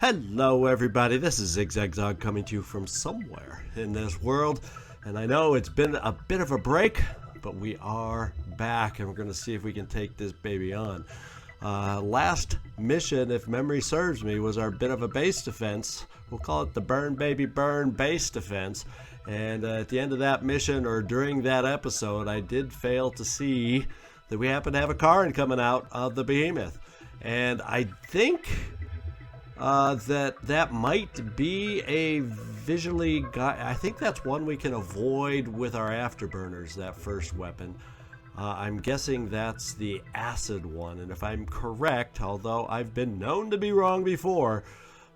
Hello everybody, this is ZigZagZog coming to you from somewhere in this world, and I know it's been a bit of a break, but we are back and we're going to see if we can take this baby on. Last mission, if memory serves me, was our bit of a base defense. We'll call it the Burn Baby Burn base defense, and at the end of that mission, or during that episode, I did fail to see that we happen to have a car coming out of the behemoth, and I think that might be a visually I think that's one we can avoid with our afterburners, that first weapon. I'm guessing that's the acid one, and if I'm correct, although I've been known to be wrong before,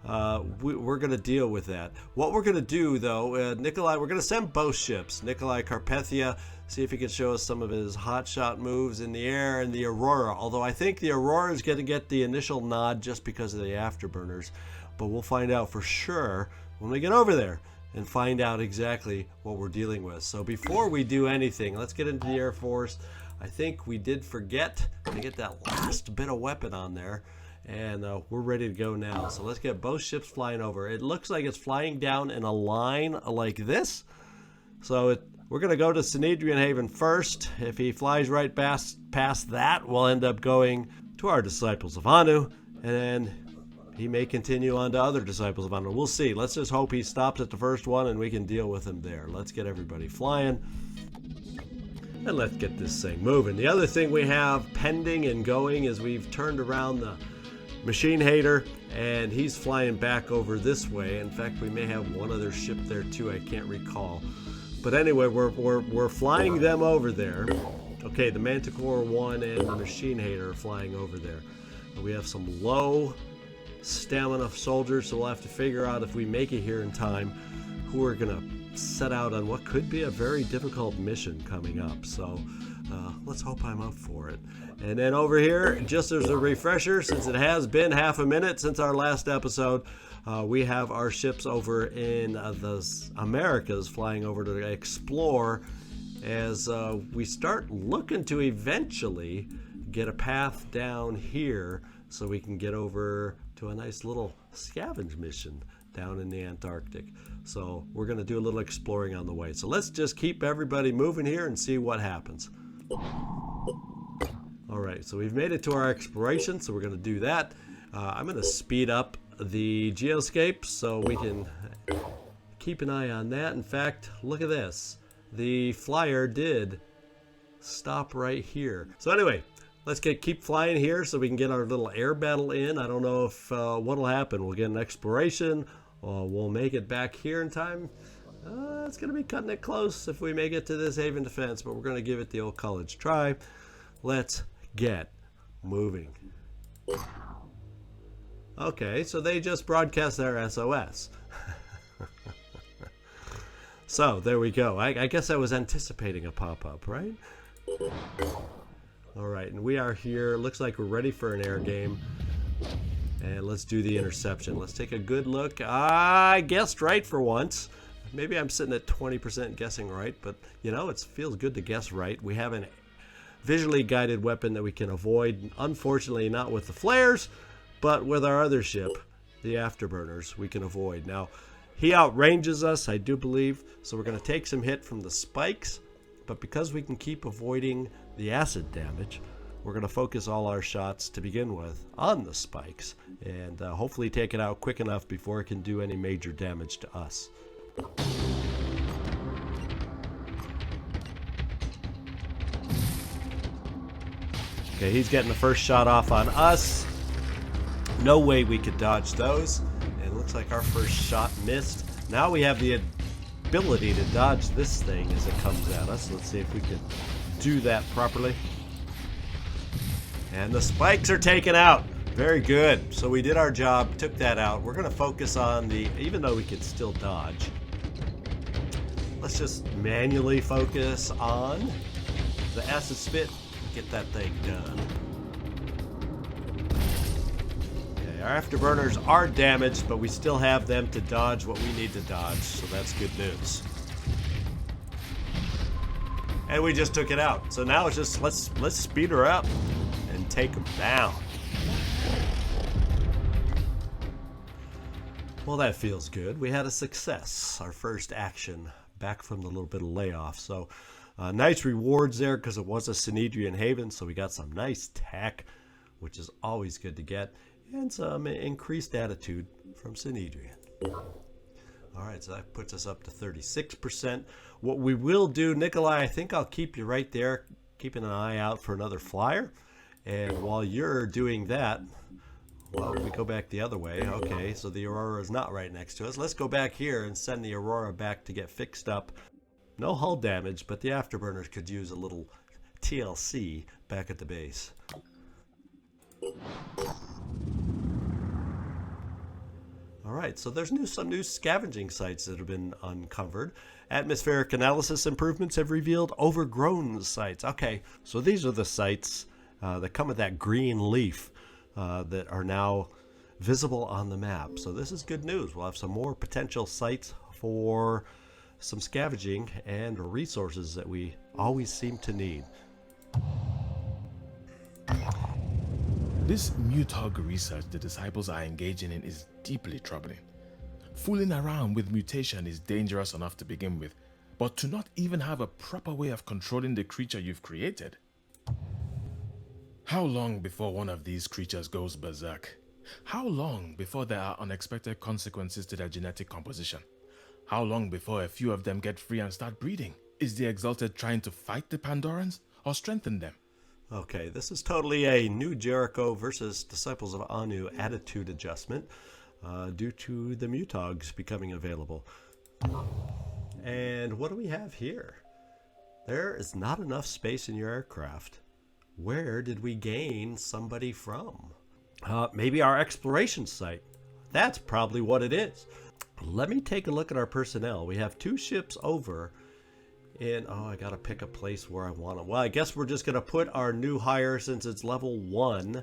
we're going to deal with that. What we're going to do, though, Nikolai, we're going to send both ships, Nikolai Carpathia, see if he can show us some of his hotshot moves in the air, and the Aurora, although I think the Aurora is going to get the initial nod just because of the afterburners, but we'll find out for sure when we get over there and find out exactly what we're dealing with. So before we do anything, let's get into the Air Force. I think we did forget to get that last bit of weapon on there, and we're ready to go now. So let's get both ships flying over. It looks like it's flying down in a line like this. So we're going to go to Sanhedrian Haven first. If he flies right past that, we'll end up going to our Disciples of Anu, and then he may continue on to other Disciples of Anu. We'll see. Let's just hope he stops at the first one and we can deal with him there. Let's get everybody flying, and let's get this thing moving. The other thing we have pending and going is we've turned around the Machine Hater, and he's flying back over this way. In fact, we may have one other ship there too. I can't recall. But anyway, we're flying them over there. Okay, the Manticore 1 and the Machine Hater are flying over there. We have some low stamina soldiers, so we'll have to figure out, if we make it here in time, who are going to set out on what could be a very difficult mission coming up. So let's hope I'm up for it. And then over here, just as a refresher, since it has been half a minute since our last episode, we have our ships over in the Americas flying over to explore as we start looking to eventually get a path down here so we can get over to a nice little scavenge mission down in the Antarctic. So we're going to do a little exploring on the way. So let's just keep everybody moving here and see what happens. All right, so we've made it to our exploration, so we're going to do that. I'm going to speed up the GeoScape so we can keep an eye on that. In fact, look at this. The flyer did stop right here. So anyway, let's keep flying here so we can get our little air battle in. I don't know if what'll happen. We'll get an exploration, or we'll make it back here in time. It's going to be cutting it close if we make it to this Haven defense, but we're going to give it the old college try. Let's get moving. Okay, so they just broadcast their SOS. So there we go. I guess I was anticipating a pop-up, right? All right, and we are here. Looks like we're ready for an air game. And let's do the interception. Let's take a good look. I guessed right for once. Maybe I'm sitting at 20% guessing right, but you know, it feels good to guess right. We have a visually guided weapon that we can avoid. Unfortunately, not with the flares, but with our other ship, the afterburners, we can avoid. Now, he outranges us, I do believe, so we're going to take some hit from the spikes, but because we can keep avoiding the acid damage, we're going to focus all our shots to begin with on the spikes, and hopefully take it out quick enough before it can do any major damage to us. Okay, he's getting the first shot off on us. No way we could dodge those. And it looks like our first shot missed. Now we have the ability to dodge this thing as it comes at us. Let's see if we can do that properly. And the spikes are taken out. Very good. So we did our job, took that out. We're going to focus on even though we could still dodge, let's just manually focus on the acid spit. Get that thing done. Okay, our afterburners are damaged, but we still have them to dodge what we need to dodge, so that's good news. And we just took it out. So now it's just let's speed her up and take them down. Well, that feels good. We had a success, our first action back from the little bit of layoff. So nice rewards there because it was a Synedrian haven. So we got some nice tech, which is always good to get, and some increased attitude from Synedrian. All right, so that puts us up to 36%. What we will do, Nikolai, I think I'll keep you right there, keeping an eye out for another flyer. And while you're doing that, well, we go back the other way. Okay, so the Aurora is not right next to us. Let's go back here and send the Aurora back to get fixed up. No hull damage, but the afterburners could use a little TLC back at the base. All right, so there's some new scavenging sites that have been uncovered. Atmospheric analysis improvements have revealed overgrown sites. Okay, so these are the sites that come with that green leaf that are now visible on the map. So this is good news. We'll have some more potential sites for some scavenging and resources that we always seem to need. This mutog research the disciples are engaging in is deeply troubling. Fooling around with mutation is dangerous enough to begin with, but to not even have a proper way of controlling the creature you've created. How long before one of these creatures goes berserk? How long before there are unexpected consequences to their genetic composition? How long before a few of them get free and start breeding? Is the Exalted trying to fight the Pandorans or strengthen them? Okay, this is totally a New Jericho versus Disciples of Anu attitude adjustment due to the Mutogs becoming available. And what do we have here? There is not enough space in your aircraft. Where did we gain somebody from? Maybe our exploration site. That's probably what it is. Let me take a look at our personnel. We have 2 ships over. And, oh, I got to pick a place where I want them. Well, I guess we're just going to put our new hire since it's level 1.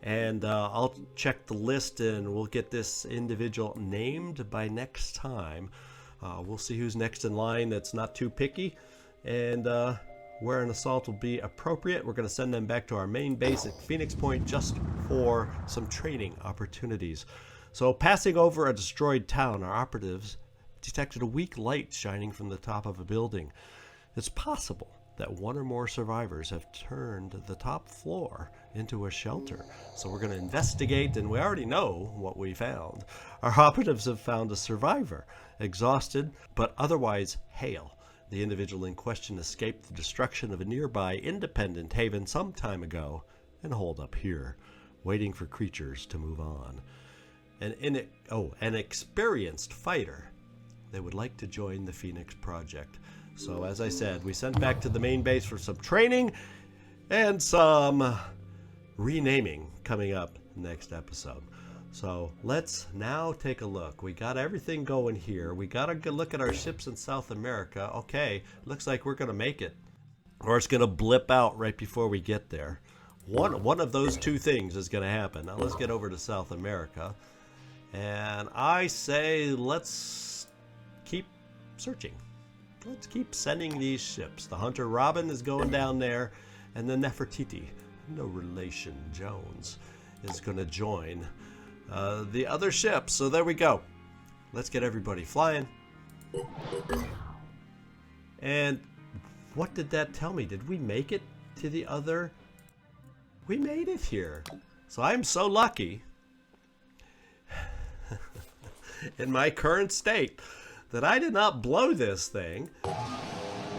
And I'll check the list and we'll get this individual named by next time. We'll see who's next in line that's not too picky. And where an assault will be appropriate. We're going to send them back to our main base at Phoenix Point just for some training opportunities. So passing over a destroyed town, our operatives detected a weak light shining from the top of a building. It's possible that one or more survivors have turned the top floor into a shelter. So we're going to investigate, and we already know what we found. Our operatives have found a survivor, exhausted but otherwise hale. The individual in question escaped the destruction of a nearby independent haven some time ago and holed up here, waiting for creatures to move on. An experienced fighter. They would like to join the Phoenix Project. So as I said, we sent back to the main base for some training and some renaming coming up next episode. So let's now take a look. We got everything going here. We got to look at our ships in South America. Okay, looks like we're going to make it. Or it's going to blip out right before we get there. One of those two things is going to happen. Now let's get over to South America. And I say let's keep searching. Let's keep sending these ships. The Hunter Robin is going down there. And the Nefertiti, no relation Jones, is going to join the other ships. So there we go. Let's get everybody flying. And what did that tell me? Did we make it to the other? We made it here. So I'm so lucky in my current state that I did not blow this thing.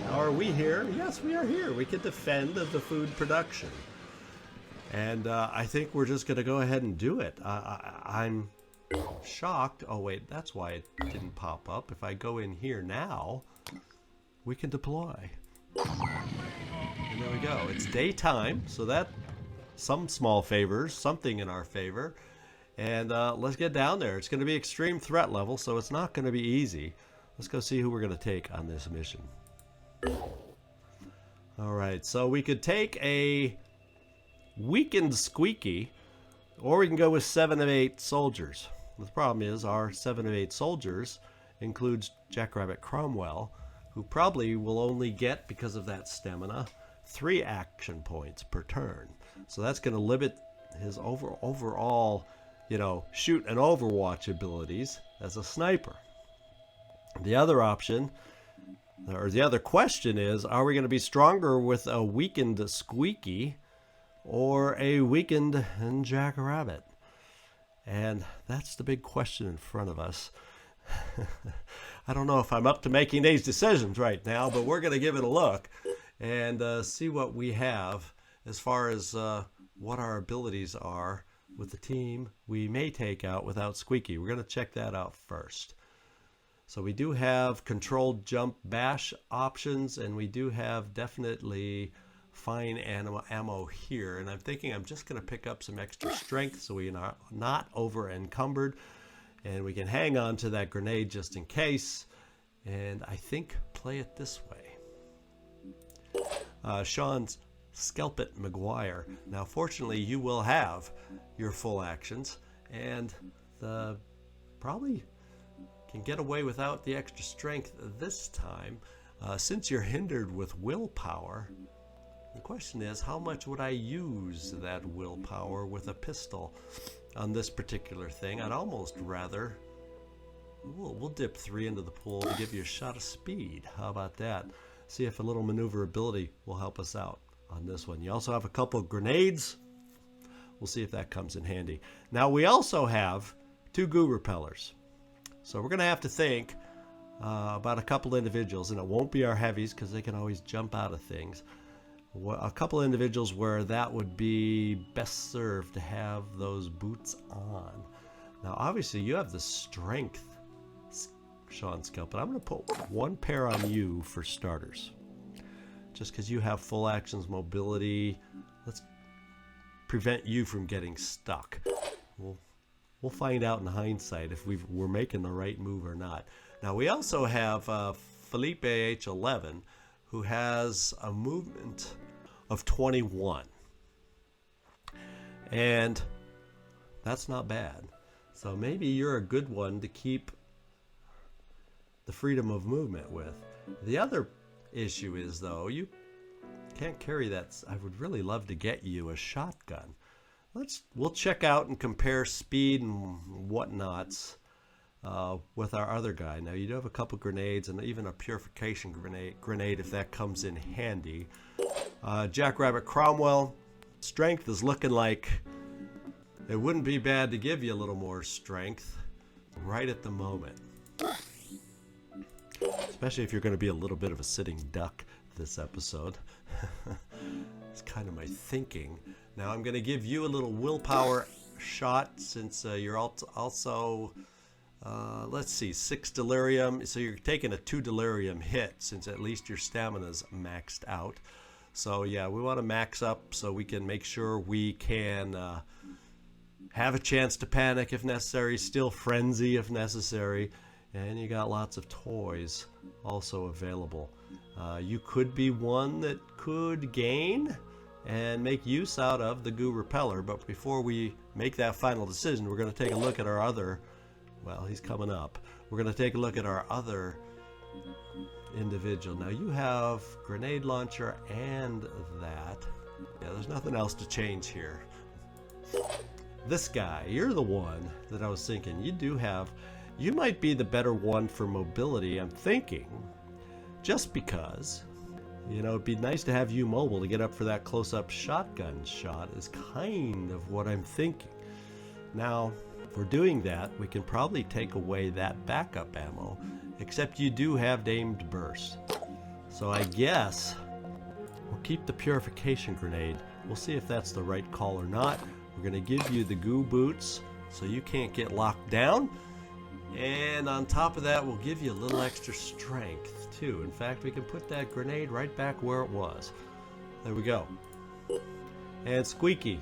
Are we here? Yes, we are here. We can defend the food production. And I think we're just going to go ahead and do it. I'm shocked. Oh, wait, that's why it didn't pop up. If I go in here now, we can deploy. And there we go. It's daytime, so that some small favors, something in our favor. And let's get down there. It's going to be extreme threat level, so it's not going to be easy. Let's go see who we're going to take on this mission. All right, so we could take a weakened Squeaky, or we can go with 7 of 8 soldiers. The problem is our 7 of 8 soldiers includes Jackrabbit Cromwell, who probably will only get, because of that stamina, 3 action points per turn. So that's going to limit his overall you know, shoot and overwatch abilities as a sniper. The other option, or the other question is, are we going to be stronger with a weakened Squeaky or a weakened Jackrabbit? And that's the big question in front of us. I don't know if I'm up to making these decisions right now, but we're going to give it a look and see what we have as far as what our abilities are with the team we may take out without Squeaky. We're going to check that out first. So we do have controlled jump bash options, and we do have definitely fine ammo here. And I'm thinking I'm just going to pick up some extra strength so we are not over encumbered, and we can hang on to that grenade just in case. And I think play it this way. Sean's Skelpit McGuire. Now, fortunately, you will have your full actions, and probably can get away without the extra strength this time. Since you're hindered with willpower, the question is, how much would I use that willpower with a pistol on this particular thing? I'd almost rather, we'll dip 3 into the pool to give you a shot of speed. How about that? See if a little maneuverability will help us out on this one. You also have a couple of grenades. We'll see if that comes in handy. Now, we also have 2 goo repellers. So we're going to have to think about a couple individuals, and it won't be our heavies because they can always jump out of things. A couple individuals where that would be best served to have those boots on. Now, obviously, you have the strength, Sean Skelp, but I'm going to put 1 pair on you for starters. Just because you have full actions mobility, let's prevent you from getting stuck. We'll find out in hindsight if we're making the right move or not. Now, we also have Felipe H11, who has a movement of 21. And that's not bad. So maybe you're a good one to keep the freedom of movement with. The other issue is, though, you can't carry that. I would really love to get you a shotgun. We'll check out and compare speed and whatnots with our other guy. Now, you do have a couple grenades and even a purification grenade if that comes in handy. Jackrabbit Cromwell, strength is looking like it wouldn't be bad to give you a little more strength right at the moment. Especially if you're going to be a little bit of a sitting duck this episode. It's kind of my thinking. Now I'm going to give you a little willpower shot since you're also, let's see, 6 delirium. So you're taking a 2 delirium hit since at least your stamina's maxed out. So yeah, we want to max up so we can make sure we can have a chance to panic if necessary, still frenzy if necessary. And you got lots of toys also available. You could be one that could gain and make use out of the goo repeller, but before we make that final decision, we're going to take a look at our other, well, he's coming up. We're going to take a look at our other individual. Now, you have grenade launcher and that. Yeah, there's nothing else to change here. This guy, you're the one that I was thinking. You might be the better one for mobility, I'm thinking, just because, you know, it'd be nice to have you mobile to get up for that close-up shotgun shot is kind of what I'm thinking. Now, if we're doing that, we can probably take away that backup ammo, except you do have aimed burst. So I guess we'll keep the purification grenade. We'll see if that's the right call or not. We're going to give you the goo boots so you can't get locked down. And on top of that, we'll give you a little extra strength, too. In fact, we can put that grenade right back where it was. There we go. And Squeaky,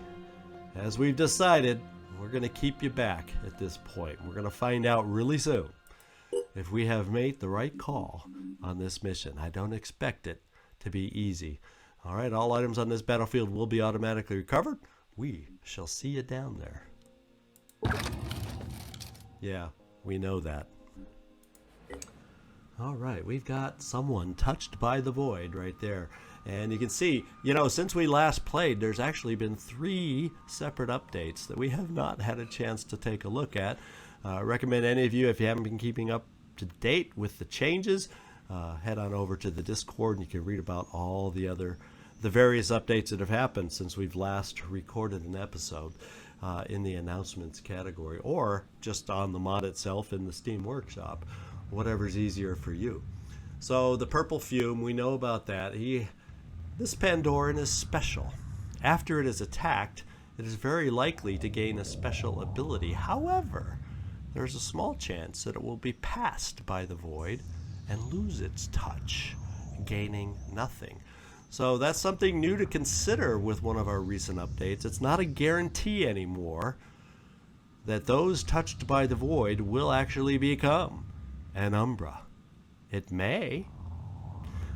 as we've decided, we're going to keep you back at this point. We're going to find out really soon if we have made the right call on this mission. I don't expect it to be easy. All right, all items on this battlefield will be automatically recovered. We shall see you down there. Yeah. We know that. All right, we've got someone touched by the void right there. And you can see, you know, since we last played, there's actually been 3 separate updates that we have not had a chance to take a look at. I recommend any of you, if you haven't been keeping up to date with the changes, head on over to the Discord and you can read about all the various updates that have happened since we've last recorded an episode in the announcements category, or just on the mod itself in the Steam Workshop, whatever's easier for you. So the purple fume, we know about that. This Pandoran is special. After it is attacked, it is very likely to gain a special ability. However, there's a small chance that it will be passed by the void and lose its touch, gaining nothing. So that's something new to consider with one of our recent updates. It's not a guarantee anymore that those touched by the void will actually become an Umbra. It may.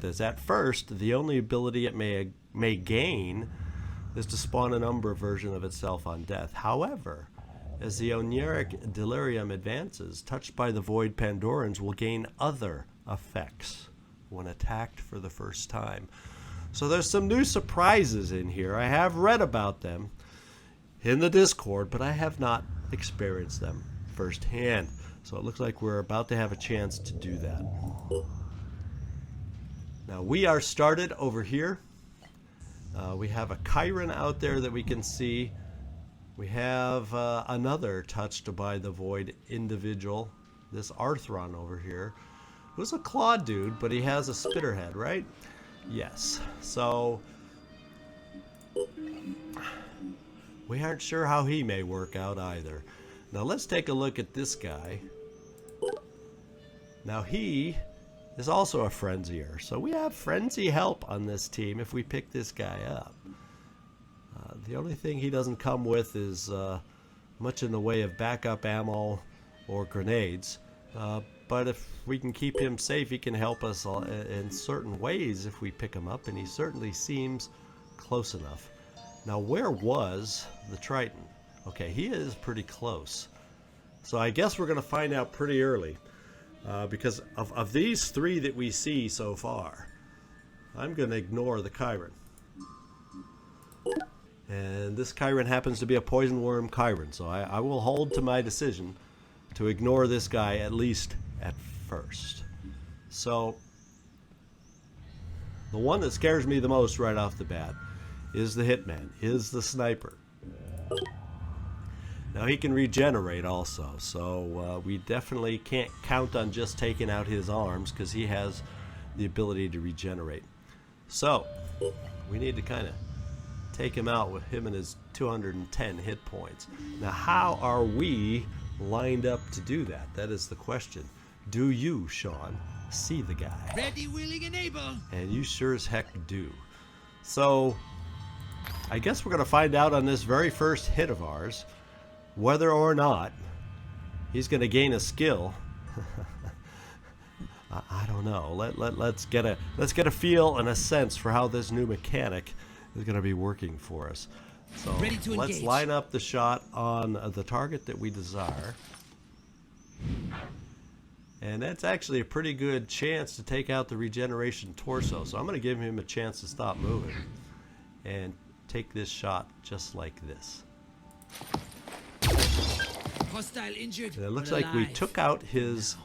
As at first, the only ability it may gain is to spawn an Umbra version of itself on death. However, as the Oniric Delirium advances, touched by the void Pandorans will gain other effects when attacked for the first time. So there's some new surprises in here. I have read about them in the Discord, but I have not experienced them firsthand. So it looks like we're about to have a chance to do that. Now we are started over here. We have a Chiron out there that we can see. We have another touched by the void individual. This Arthron over here, who's a claw dude, but he has a spitter head, right? Yes. So we aren't sure how he may work out either. Now let's take a look at this guy. Now he is also a Frenzier. So we have Frenzy help on this team if we pick this guy up. The only thing he doesn't come with is much in the way of backup ammo or grenades. But if we can keep him safe, he can help us in certain ways if we pick him up, and he certainly seems close enough. Now, where was the Triton? Okay, he is pretty close. So I guess we're going to find out pretty early. Because of these 3 that we see so far, I'm going to ignore the Chiron. And this Chiron happens to be a poison worm Chiron, so I will hold to my decision to ignore this guy at least at first. So the one that scares me the most right off the bat is the Hitman, is the Sniper. Now he can regenerate also, so we definitely can't count on just taking out his arms because he has the ability to regenerate. So we need to kind of take him out with him and his 210 hit points. Now how are we lined up to do that? That is the question. Do you, Sean, see the guy? Ready, willing, and able. And you sure as heck do. So I guess we're going to find out on this very first hit of ours whether or not he's going to gain a skill. I don't know. Let's get a feel and a sense for how this new mechanic is going to be working for us. So let's line up the shot on the target that we desire. And that's actually a pretty good chance to take out the regeneration torso. So I'm going to give him a chance to stop moving and take this shot just like this. Hostile injured. And it looks like we took out his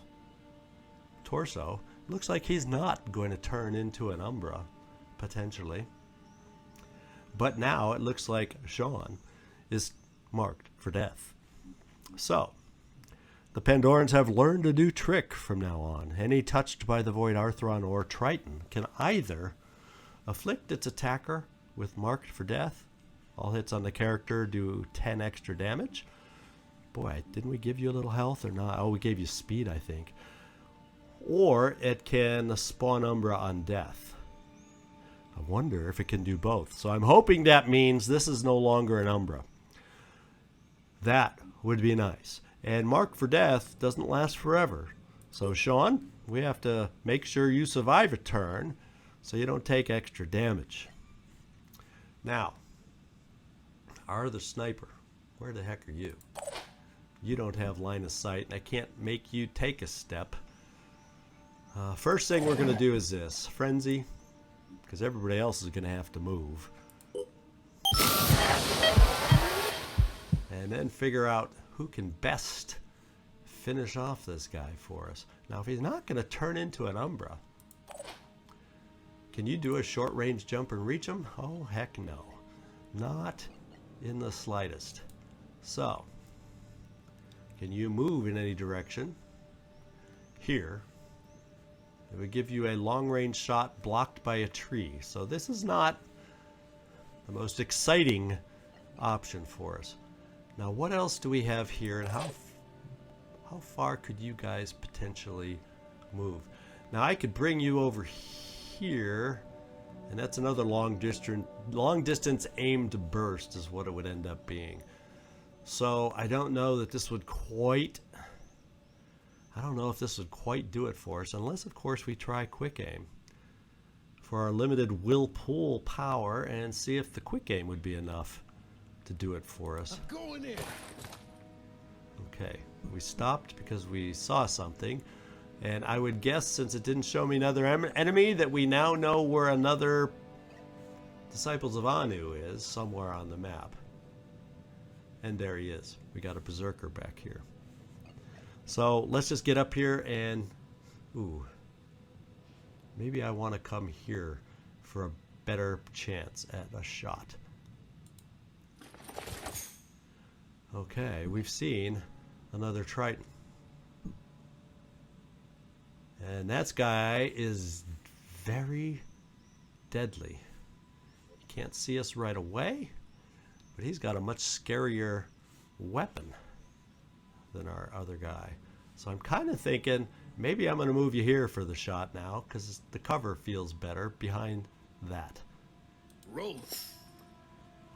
torso. Looks like he's not going to turn into an Umbra, potentially. But now it looks like Sean is marked for death. So the Pandorans have learned a new trick from now on. Any touched by the Void Arthron or Triton can either afflict its attacker with marked for death. All hits on the character do 10 extra damage. Boy, didn't we give you a little health or not? Oh, we gave you speed, I think. Or it can spawn Umbra on death. I wonder if it can do both. So I'm hoping that means this is no longer an Umbra. That would be nice. And mark for death doesn't last forever. So Sean, we have to make sure you survive a turn so you don't take extra damage. Now, our the Sniper, where the heck are you? You don't have line of sight, and I can't make you take a step. First thing we're going to do is this. Frenzy, because everybody else is going to have to move. And then figure out who can best finish off this guy for us. Now, if he's not going to turn into an Umbra, can you do a short-range jump and reach him? Oh, heck no. Not in the slightest. So, can you move in any direction? Here. It would give you a long-range shot blocked by a tree. So this is not the most exciting option for us. Now, what else do we have here, and how far could you guys potentially move? Now, I could bring you over here, and that's another long distance aimed burst is what it would end up being. So I don't know that this would quite, I don't know if this would quite do it for us, unless of course we try quick aim for our limited will pool power and see if the quick aim would be enough to do it for us. I'm going in. Okay, we stopped because we saw something, and I would guess, since it didn't show me another enemy, that we now know where another Disciples of Anu is, somewhere on the map. And there he is. We got a berserker back here. So let's just get up here and, ooh, maybe I want to come here for a better chance at a shot. Okay, we've seen another Triton. And that guy is very deadly. He can't see us right away, but he's got a much scarier weapon than our other guy. So I'm kind of thinking maybe I'm going to move you here for the shot now, because the cover feels better behind that. Roll.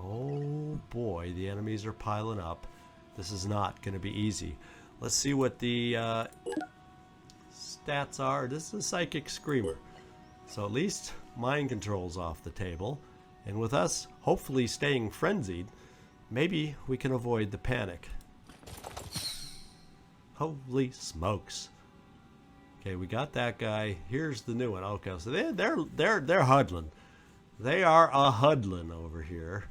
Oh boy, the enemies are piling up. This is not going to be easy. Let's see what the stats are. This is a Psychic Screamer. So at least mind control's off the table. And with us hopefully staying frenzied, maybe we can avoid the panic. Holy smokes. Okay, we got that guy. Here's the new one. Okay, so they're huddling. They are a huddling over here.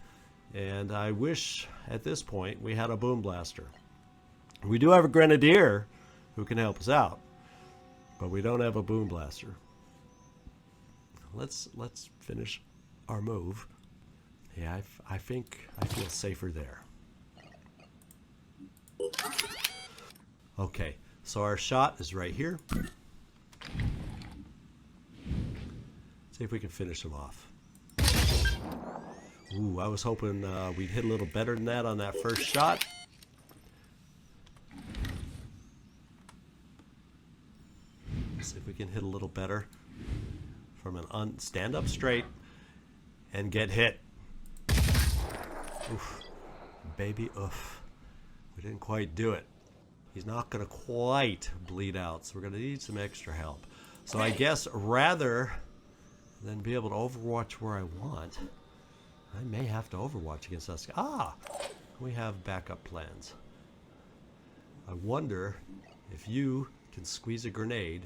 And I wish at this point we had a boom blaster. We do have a grenadier who can help us out, but we don't have a boom blaster. Let's finish our move. Yeah, I think I feel safer there. Okay, so our shot is right here. See if we can finish him off. Ooh, I was hoping we'd hit a little better than that on that first shot. Let's see if we can hit a little better from an stand up straight and get hit. Oof, baby, oof. We didn't quite do it. He's not going to quite bleed out, so we're going to need some extra help. So I guess rather than be able to overwatch where I want, I may have to overwatch against us. Ah, we have backup plans. I wonder if you can squeeze a grenade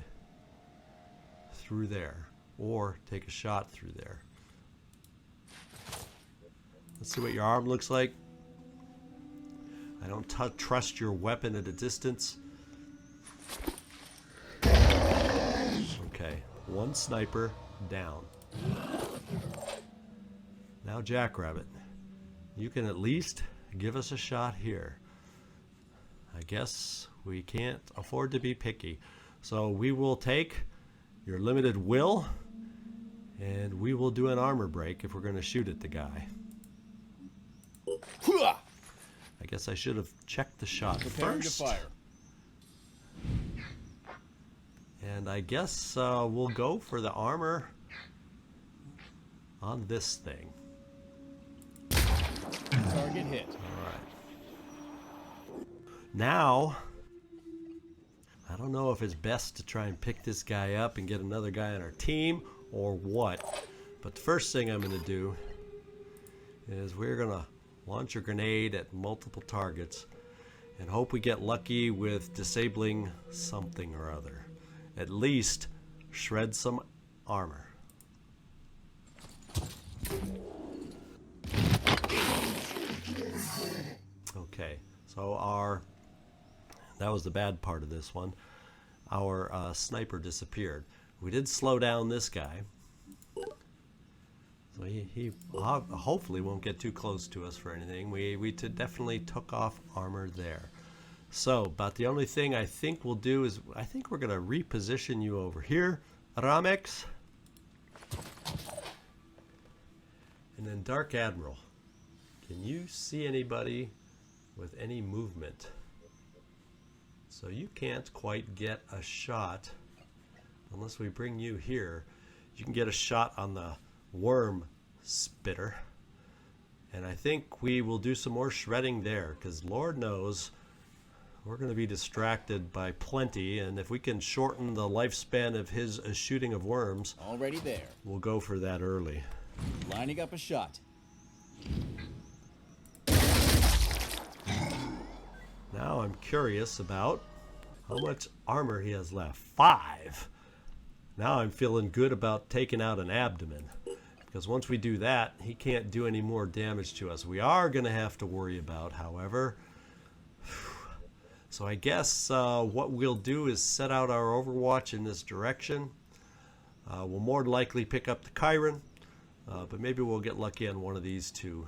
through there or take a shot through there. Let's see what your arm looks like. I don't trust your weapon at a distance. Okay, one sniper down. Now, Jackrabbit, you can at least give us a shot here. I guess we can't afford to be picky. So we will take your limited will, and we will do an armor break if we're going to shoot at the guy. I guess I should have checked the shot first. To fire. And I guess we'll go for the armor on this thing. Target hit. Alright. Now, I don't know if it's best to try and pick this guy up and get another guy on our team or what. But the first thing I'm going to do is we're going to launch a grenade at multiple targets and hope we get lucky with disabling something or other. At least shred some armor. Okay, so that was the bad part of this one. Our sniper disappeared. We did slow down this guy. So he hopefully won't get too close to us for anything. We definitely took off armor there. So, about the only thing I think we'll do is, I think we're going to reposition you over here, Ramex. And then Dark Admiral. Can you see anybody with any movement? So you can't quite get a shot unless we bring you here. You can get a shot on the worm spitter. And I think we will do some more shredding there, because Lord knows we're going to be distracted by plenty, and if we can shorten the lifespan of his shooting of worms, already there. We'll go for that early. Lining up a shot. Now I'm curious about how much armor he has left. 5. Now I'm feeling good about taking out an abdomen, because once we do that, he can't do any more damage to us. We are going to have to worry about, however. So I guess what we'll do is set out our overwatch in this direction. We'll more likely pick up the Chiron, but maybe we'll get lucky on one of these two.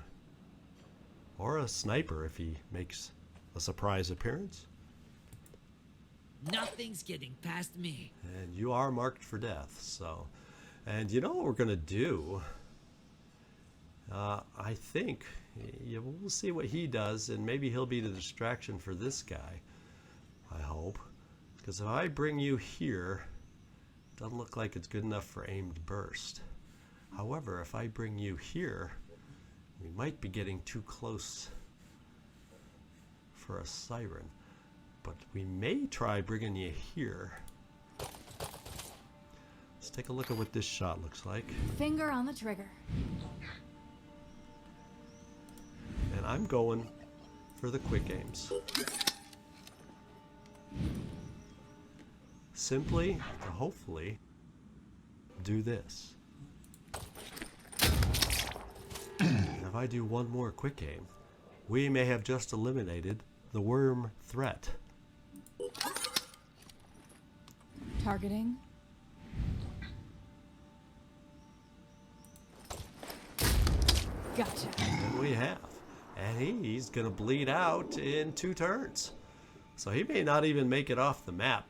Or a sniper if he makes a surprise appearance. Nothing's getting past me. And you are marked for death, so. And you know what we're going to do? I think we'll see what he does, and maybe he'll be the distraction for this guy. I hope. Because if I bring you here, it doesn't look like it's good enough for aimed burst. However, if I bring you here, we might be getting too close for a siren. But we may try bringing you here. Let's take a look at what this shot looks like. Finger on the trigger. And I'm going for the quick aims. Simply to hopefully do this. And if I do one more quick aim, we may have just eliminated the worm threat. Targeting. Gotcha. And we have. And he's going to bleed out in 2 turns. So he may not even make it off the map.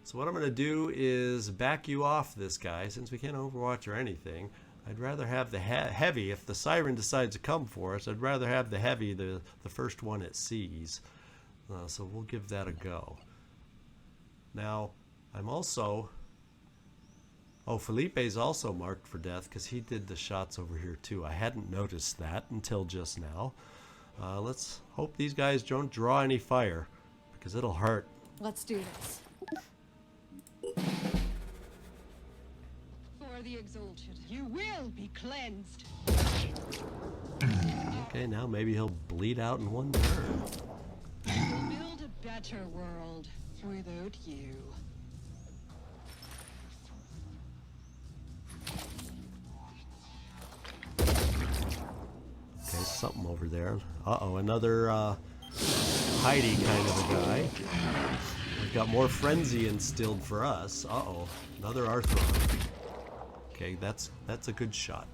So what I'm going to do is back you off this guy. Since we can't overwatch or anything, I'd rather have the heavy. If the siren decides to come for us, I'd rather have the heavy, the first one it sees. So we'll give that a go. Now, I'm also... Oh, Felipe's also marked for death because he did the shots over here too. I hadn't noticed that until just now. Let's hope these guys don't draw any fire, because it'll hurt. Let's do this. For the exalted, you will be cleansed. Okay, now maybe he'll bleed out in 1 turn. We'll build a better world without you. Okay, something over there. Uh-oh, another Heidi kind of a guy. We've got more frenzy instilled for us. Uh-oh, another Arthro. Okay, that's a good shot.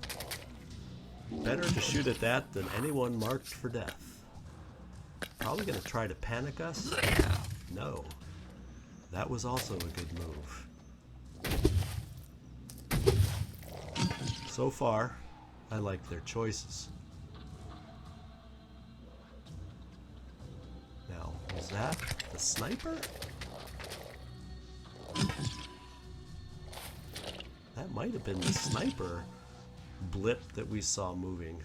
Better to shoot at that than anyone marked for death. Probably going to try to panic us? No. That was also a good move. So far, I like their choices. Now, was that the sniper? That might have been the sniper blip that we saw moving.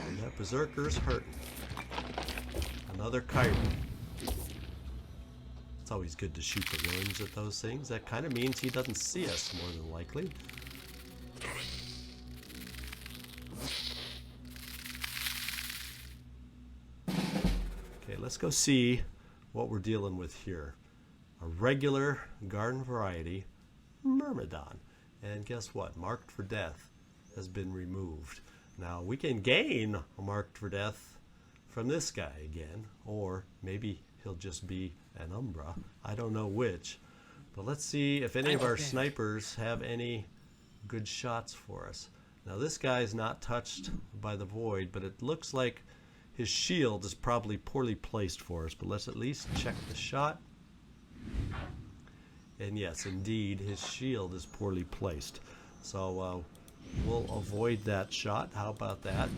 And that berserker's hurting. Another Chiron. It's always good to shoot the worms at those things. That kind of means he doesn't see us, more than likely. Okay, let's go see what we're dealing with here. A regular garden variety Myrmidon. And guess what? Marked for death has been removed. Now we can gain a marked for death from this guy again, or maybe he'll just be an Umbra. I don't know which. But let's see if any of our snipers have any good shots for us. Now this guy is not touched by the void, but it looks like his shield is probably poorly placed for us. But let's at least check the shot. And yes, indeed, his shield is poorly placed. So we'll avoid that shot. How about that?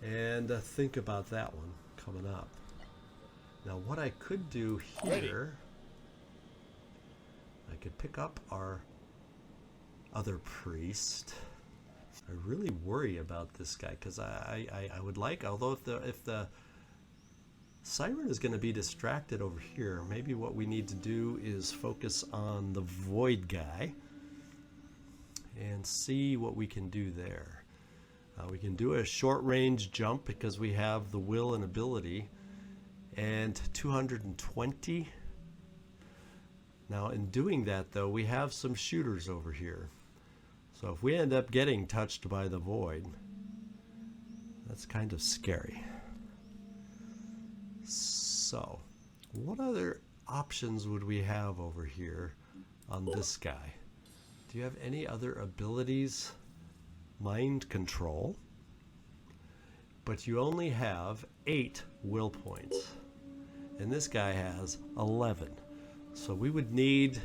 And think about that one coming up. Now what I could do here, I could pick up our other priest. I really worry about this guy because I would like, although if the Siren is going to be distracted over here, maybe what we need to do is focus on the void guy and see what we can do there. We can do a short range jump because we have the will and ability, and 220. Now in doing that though, we have some shooters over here. So if we end up getting touched by the void, that's kind of scary. So what other options would we have over here on this guy? Do you have any other abilities? Mind control, but you only have 8 will points, and this guy has 11. So we would need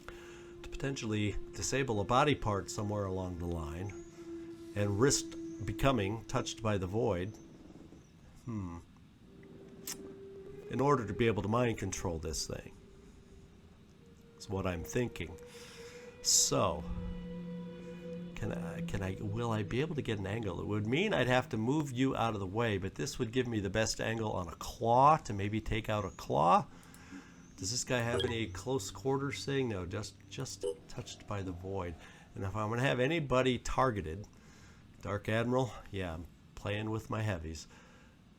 to potentially disable a body part somewhere along the line and risk becoming touched by the void in order to be able to mind control this thing. That's what I'm thinking. So will I be able to get an angle? It would mean I'd have to move you out of the way, but this would give me the best angle on a claw to maybe take out a claw. Does this guy have any close quarters thing? No, just touched by the void. And if I'm going to have anybody targeted, Dark Admiral, yeah, I'm playing with my heavies.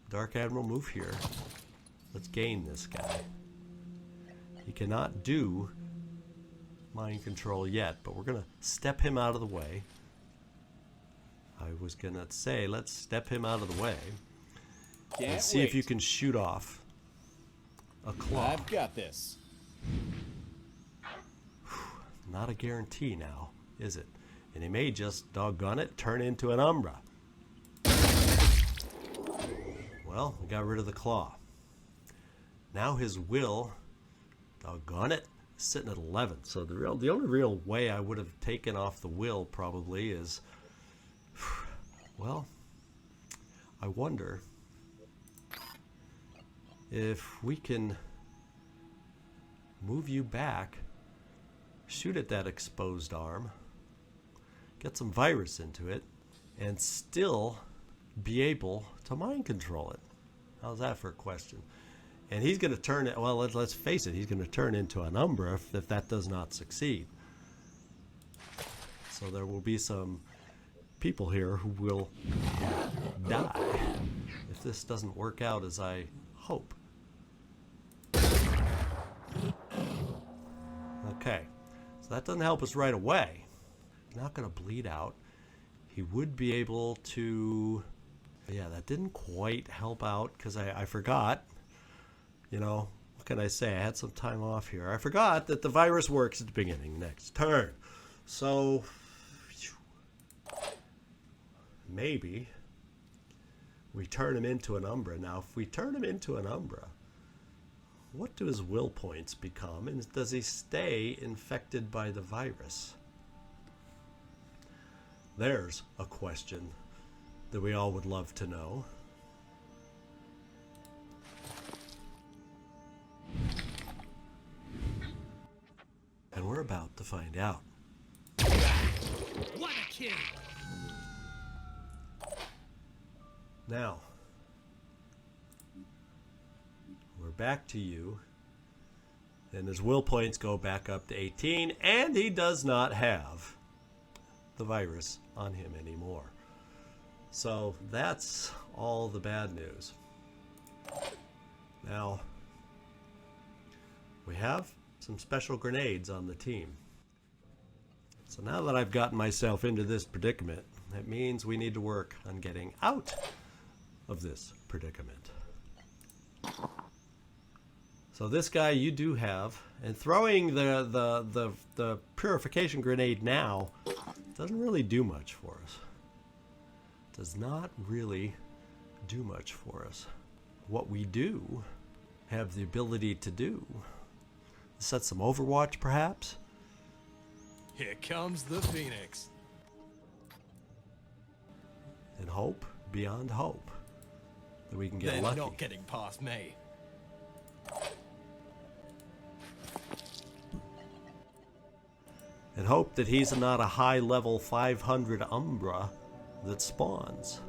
Dark Admiral, move here. Let's gain this guy. He cannot do mind control yet, but we're going to step him out of the way. I was going to say, let's step him out of the way and see if you can shoot off a claw. I've got this. Not a guarantee now, is it? And he may just, doggone it, turn into an Umbra. Well, we got rid of the claw. Now his will, doggone it, is sitting at 11. So the only real way I would have taken off the will probably is, well, I wonder if we can move you back, shoot at that exposed arm, get some virus into it, and still be able to mind control it. How's that for a question? And he's going to turn it, well, let's face it, he's going to turn into an Umbra if that does not succeed. So there will be some people here who will die if this doesn't work out as I hope. Okay, so that doesn't help us right away. Not going to bleed out. He would be able to, yeah, that didn't quite help out because I forgot. You know, what can I say? I had some time off here. I forgot that the virus works at the beginning next turn. So, maybe we turn him into an Umbra. Now, if we turn him into an Umbra, what do his will points become? And does he stay infected by the virus? There's a question that we all would love to know. And we're about to find out. What a kill! Now, we're back to you. And his will points go back up to 18. And he does not have the virus on him anymore. So that's all the bad news. Now, we have some special grenades on the team. So now that I've gotten myself into this predicament, it means we need to work on getting out of this predicament. So this guy you do have, and throwing the purification grenade now doesn't really do much for us. Does not really do much for us. What we do have the ability to do, set some overwatch perhaps. Here comes the Phoenix. And hope beyond hope that we can get They're lucky. not getting past me. And hope that he's not a high level 500 Umbra that spawns.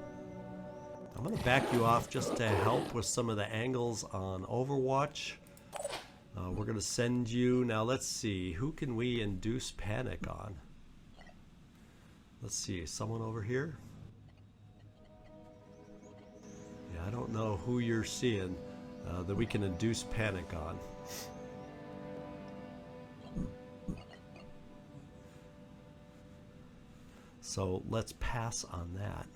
I'm going to back you off just to help with some of the angles on Overwatch. We're going to send you, now let's see, who can we induce panic on? Let's see, someone over here? Yeah, I don't know who you're seeing that we can induce panic on. So let's pass on that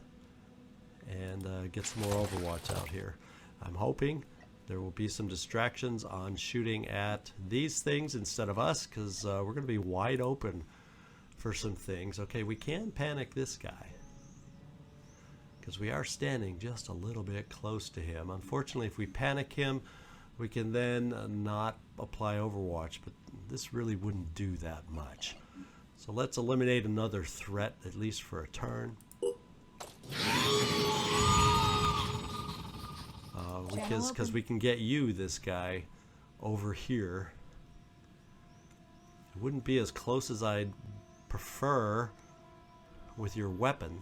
and get some more Overwatch out here. I'm hoping there will be some distractions on shooting at these things instead of us, because we're going to be wide open for some things. Okay, we can panic this guy because we are standing just a little bit close to him. Unfortunately, if we panic him, we can then not apply Overwatch, but this really wouldn't do that much. So let's eliminate another threat, at least for a turn. Because we can get you, this guy, over here. It wouldn't be as close as I'd prefer with your weapon.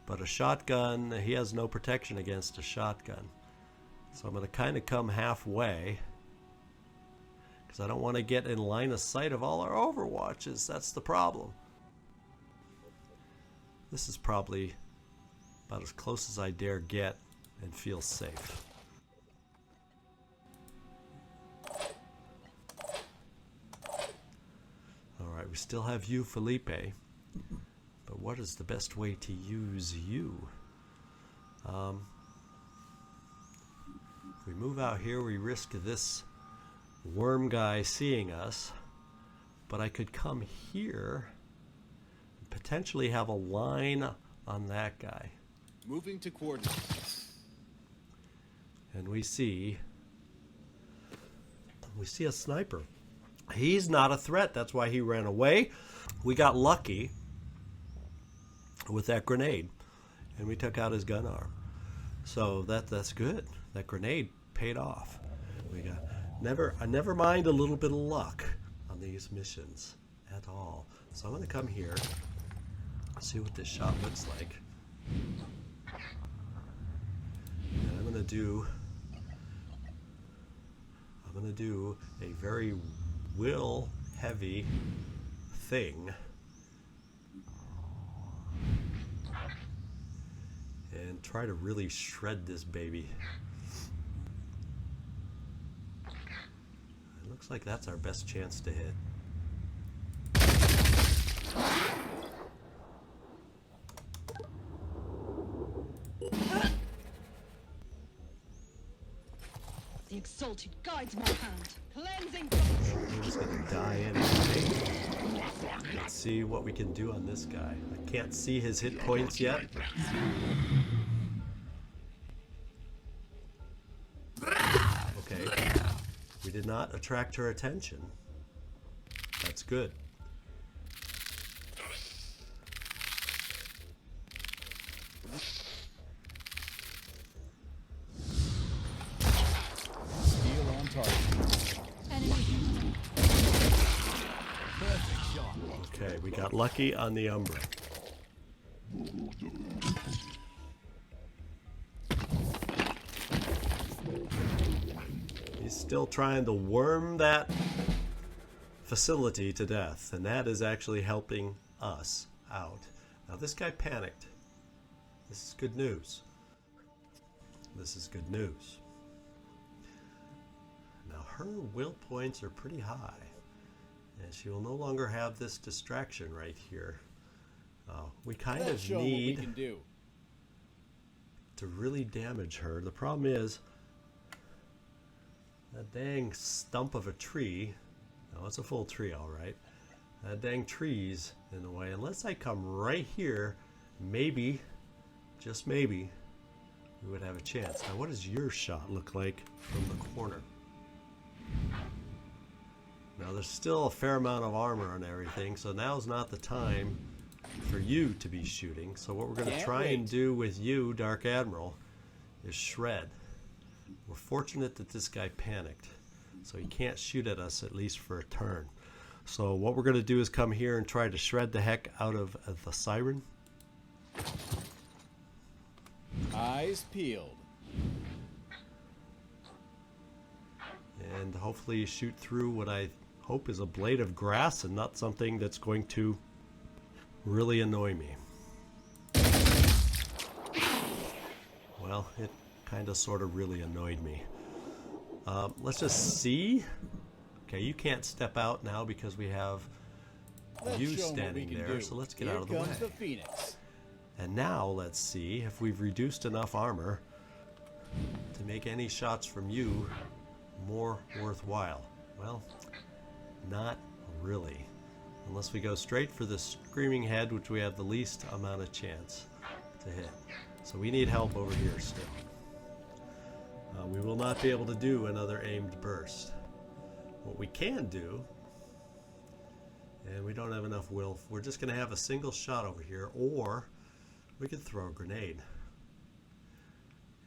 But a shotgun, he has no protection against a shotgun. So I'm going to kind of come halfway, because I don't want to get in line of sight of all our Overwatches. That's the problem. This is probably about as close as I dare get and feel safe. Alright, we still have you, Felipe. But what is the best way to use you? If we move out here, we risk this worm guy seeing us. But I could come here and potentially have a line on that guy. Moving to coordinates. And we see a sniper. He's not a threat. That's why he ran away. We got lucky with that grenade, and we took out his gun arm. So that's good. That grenade paid off. We got never mind a little bit of luck on these missions at all. So I'm going to come here, see what this shot looks like. And I'm going to do a very will heavy thing and try to really shred this baby. It looks like that's our best chance to hit. The exalted guides my hand. Cleansing. He was going to die anyway. Let's see what we can do on this guy. I can't see his hit points yet. Okay. We did not attract her attention. That's good. Steel on target. Enemy. Perfect shot. Okay, we got lucky on the Umbra. He's still trying to worm that facility to death, and that is actually helping us out. Now this guy panicked. This is good news. This is good news. Now her will points are pretty high, And she will no longer have this distraction right here. We kind Let's of show 'em what we need can do. to really damage her. The problem is that dang stump of a tree. No, it's a full tree, all right. That dang tree's in the way. Unless I come right here, maybe, just maybe, we would have a chance. Now, what does your shot look like from the corner? Now, there's still a fair amount of armor and everything, so now's not the time for you to be shooting. So what we're going to Can't try and wait. do with you, Dark Admiral, is shred. We're fortunate that this guy panicked, so he can't shoot at us at least for a turn. So what we're going to do is come here and try to shred the heck out of the siren. Eyes peeled. And hopefully shoot through what I hope is a blade of grass and not something that's going to really annoy me. Well, it kind of sort of really annoyed me. Let's just see. Okay, you can't step out now because we have Let's you show 'em what we standing can there, do. so let's get Here out of the way. comes the Phoenix. And now let's see if we've reduced enough armor to make any shots from you more worthwhile. Well, not really. Unless we go straight for the screaming head, which we have the least amount of chance to hit. So we need help over here still. We will not be able to do another aimed burst. What we can do, and we don't have enough will, we're just going to have a single shot over here, or we could throw a grenade.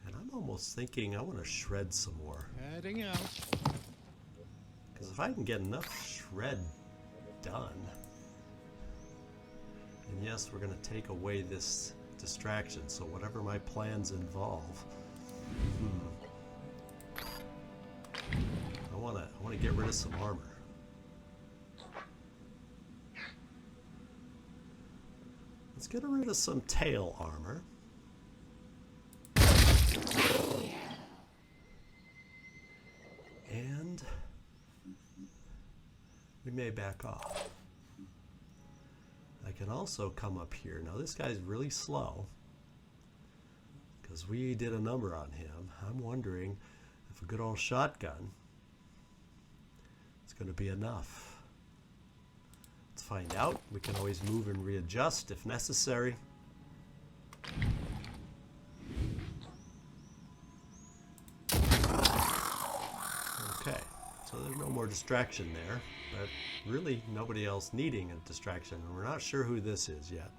And I'm almost thinking I want to shred some more. Heading out. Because if I can get enough shred done, and yes, we're going to take away this distraction, so whatever my plans involve, I want to get rid of some armor. Let's get rid of some tail armor. And we may back off. I can also come up here. Now this guy's really slow because we did a number on him. I'm wondering if a good old shotgun is going to be enough. Let's find out. We can always move and readjust if necessary. Okay, so there's no more distraction there, but really nobody else needing a distraction, and we're not sure who this is yet.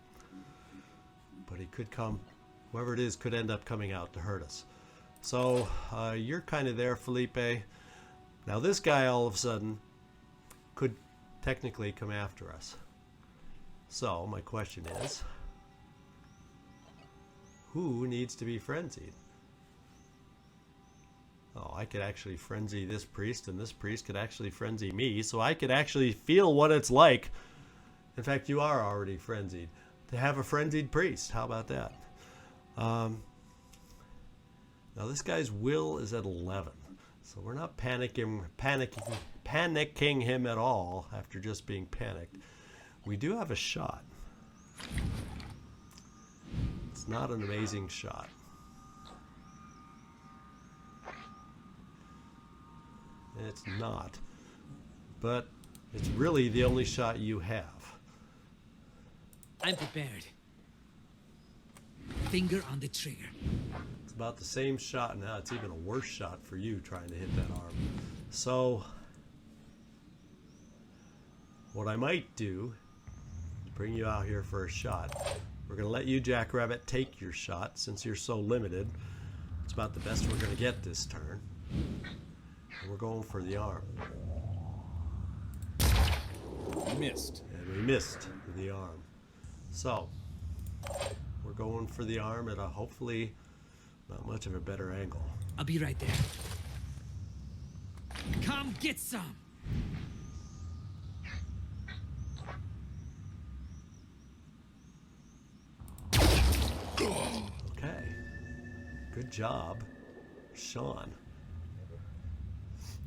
But he could come, whoever it is could end up coming out to hurt us. So you're kind of there, Felipe. Now this guy all of a sudden could technically come after us. So my question is, who needs to be frenzied? Oh, I could actually frenzy this priest, and this priest could actually frenzy me, so I could actually feel what it's like. In fact, you are already frenzied. To have a frenzied priest, how about that? Now this guy's will is at 11, so we're not panicking him at all after just being panicked. We do have a shot. It's not an amazing shot. It's not, but it's really the only shot you have. I'm prepared. Finger on the trigger. It's about the same shot now. It's even a worse shot for you trying to hit that arm. So what I might do is bring you out here for a shot. We're going to let you, Jackrabbit, take your shot since you're so limited. It's about the best we're going to get this turn. And we're going for the arm. Missed. And we missed the arm. So we're going for the arm at a hopefully not much of a better angle. I'll be right there. Come get some. Okay. Good job, Sean.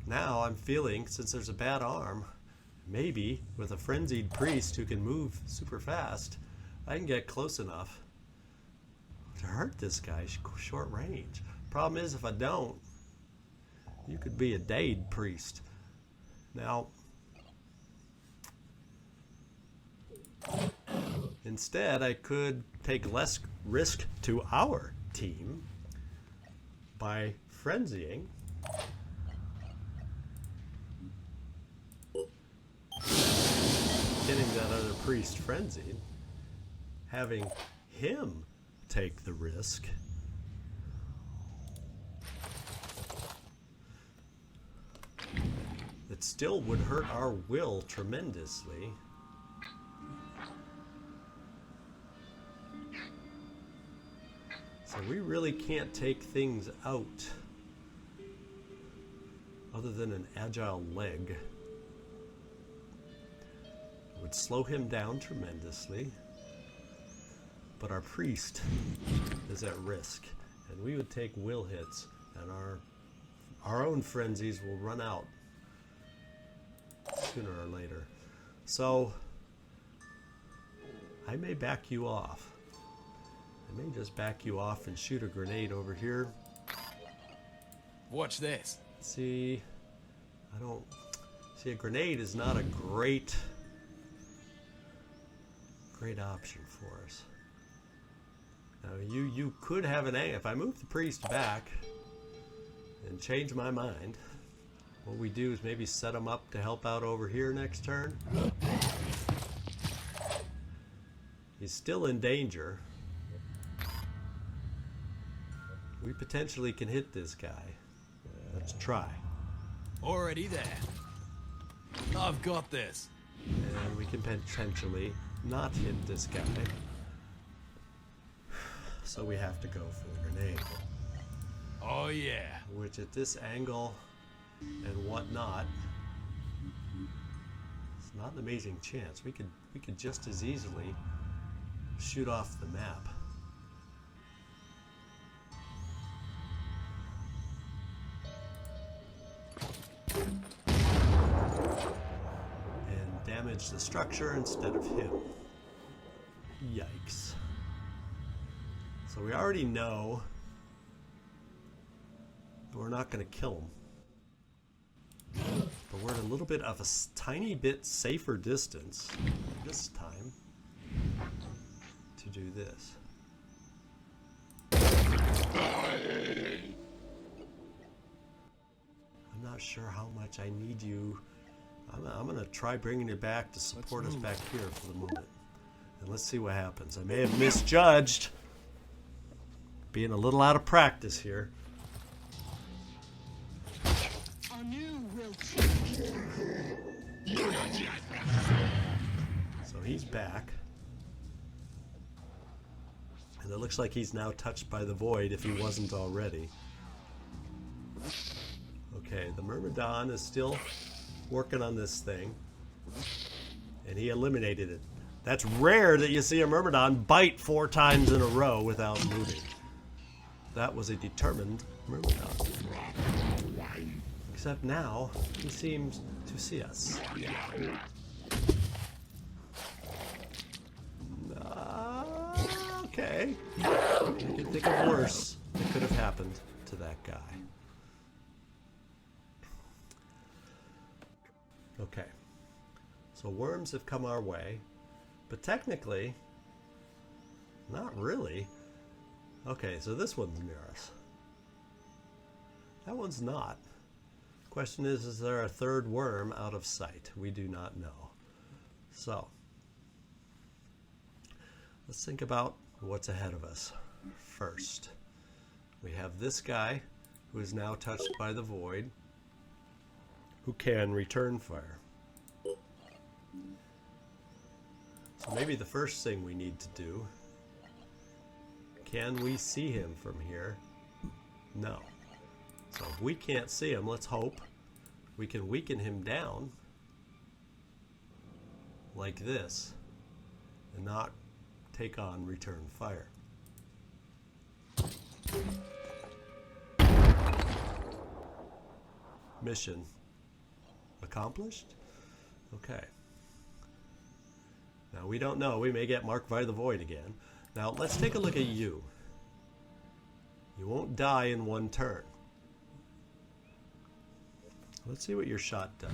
Now I'm feeling, since there's a bad arm, maybe with a frenzied priest who can move super fast, I can get close enough to hurt this guy short range. Problem is, if I don't, you could be a Dade priest. Now, instead, I could take less risk to our team by frenzying. Getting that other priest frenzied, having him take the risk. It still would hurt our will tremendously. So we really can't take things out other than an agile leg. It would slow him down tremendously, but our priest is at risk, and we would take will hits, and our own frenzies will run out sooner or later. So I may back you off. I may just back you off and shoot a grenade over here. Watch this. See, I don't see, a grenade is not a great option for us. Now you could have an angle. If I move the priest back and change my mind, what we do is maybe set him up to help out over here next turn. He's still in danger. We potentially can hit this guy. Let's try. Already there. I've got this. And we can potentially not hit this guy. So we have to go for the grenade. Oh yeah. Which at this angle and whatnot, it's not an amazing chance. We could just as easily shoot off the map. And damage the structure instead of him. Yikes. So we already know that we're not going to kill him. But we're at a little bit of a tiny bit safer distance this time to do this. I'm not sure how much I need you. I'm going to try bringing you back to support us back here for the moment. And let's see what happens. I may have misjudged. Being a little out of practice here. Anu will take you. So he's back. And it looks like he's now touched by the void if he wasn't already. Okay, the Myrmidon is still working on this thing. And he eliminated it. That's rare that you see a Myrmidon bite 4 times in a row without moving. That was a determined Myrmidon. Except now, he seems to see us. Okay. I can think of worse that could have happened to that guy. Okay. So worms have come our way. But technically, not really. Okay, so this one's near us. That one's not. Question is there a third worm out of sight? We do not know. So, let's think about what's ahead of us. First, we have this guy who is now touched by the void, who can return fire. So maybe the first thing we need to do, can we see him from here? No. So if we can't see him, let's hope we can weaken him down like this and not take on return fire. Mission accomplished? Okay. Now we don't know. We may get marked by the void again. Now let's take a look at you. You won't die in one turn. Let's see what your shot does.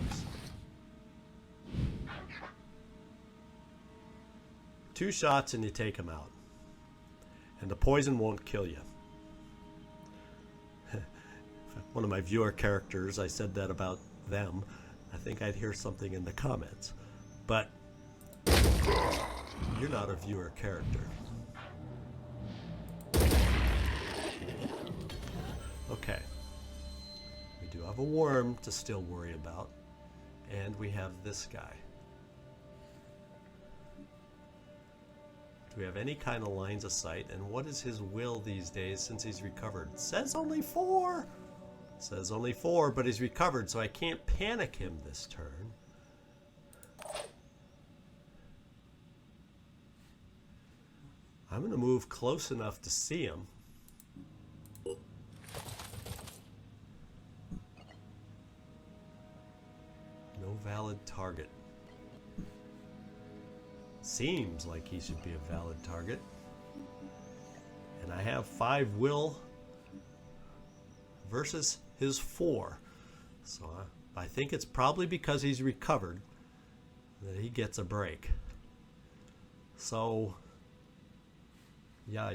2 shots and you take him out. And the poison won't kill you. One of my viewer characters, I said that about them. I think I'd hear something in the comments. But you're not a viewer character. Okay. We do have a worm to still worry about. And we have this guy. Do we have any kind of lines of sight? And what is his will these days since he's recovered? It says only 4! It says only 4, but he's recovered, so I can't panic him this turn. I'm going to move close enough to see him. No valid target. Seems like he should be a valid target. And I have 5 will versus his 4. So I think it's probably because he's recovered that he gets a break. So, yeah.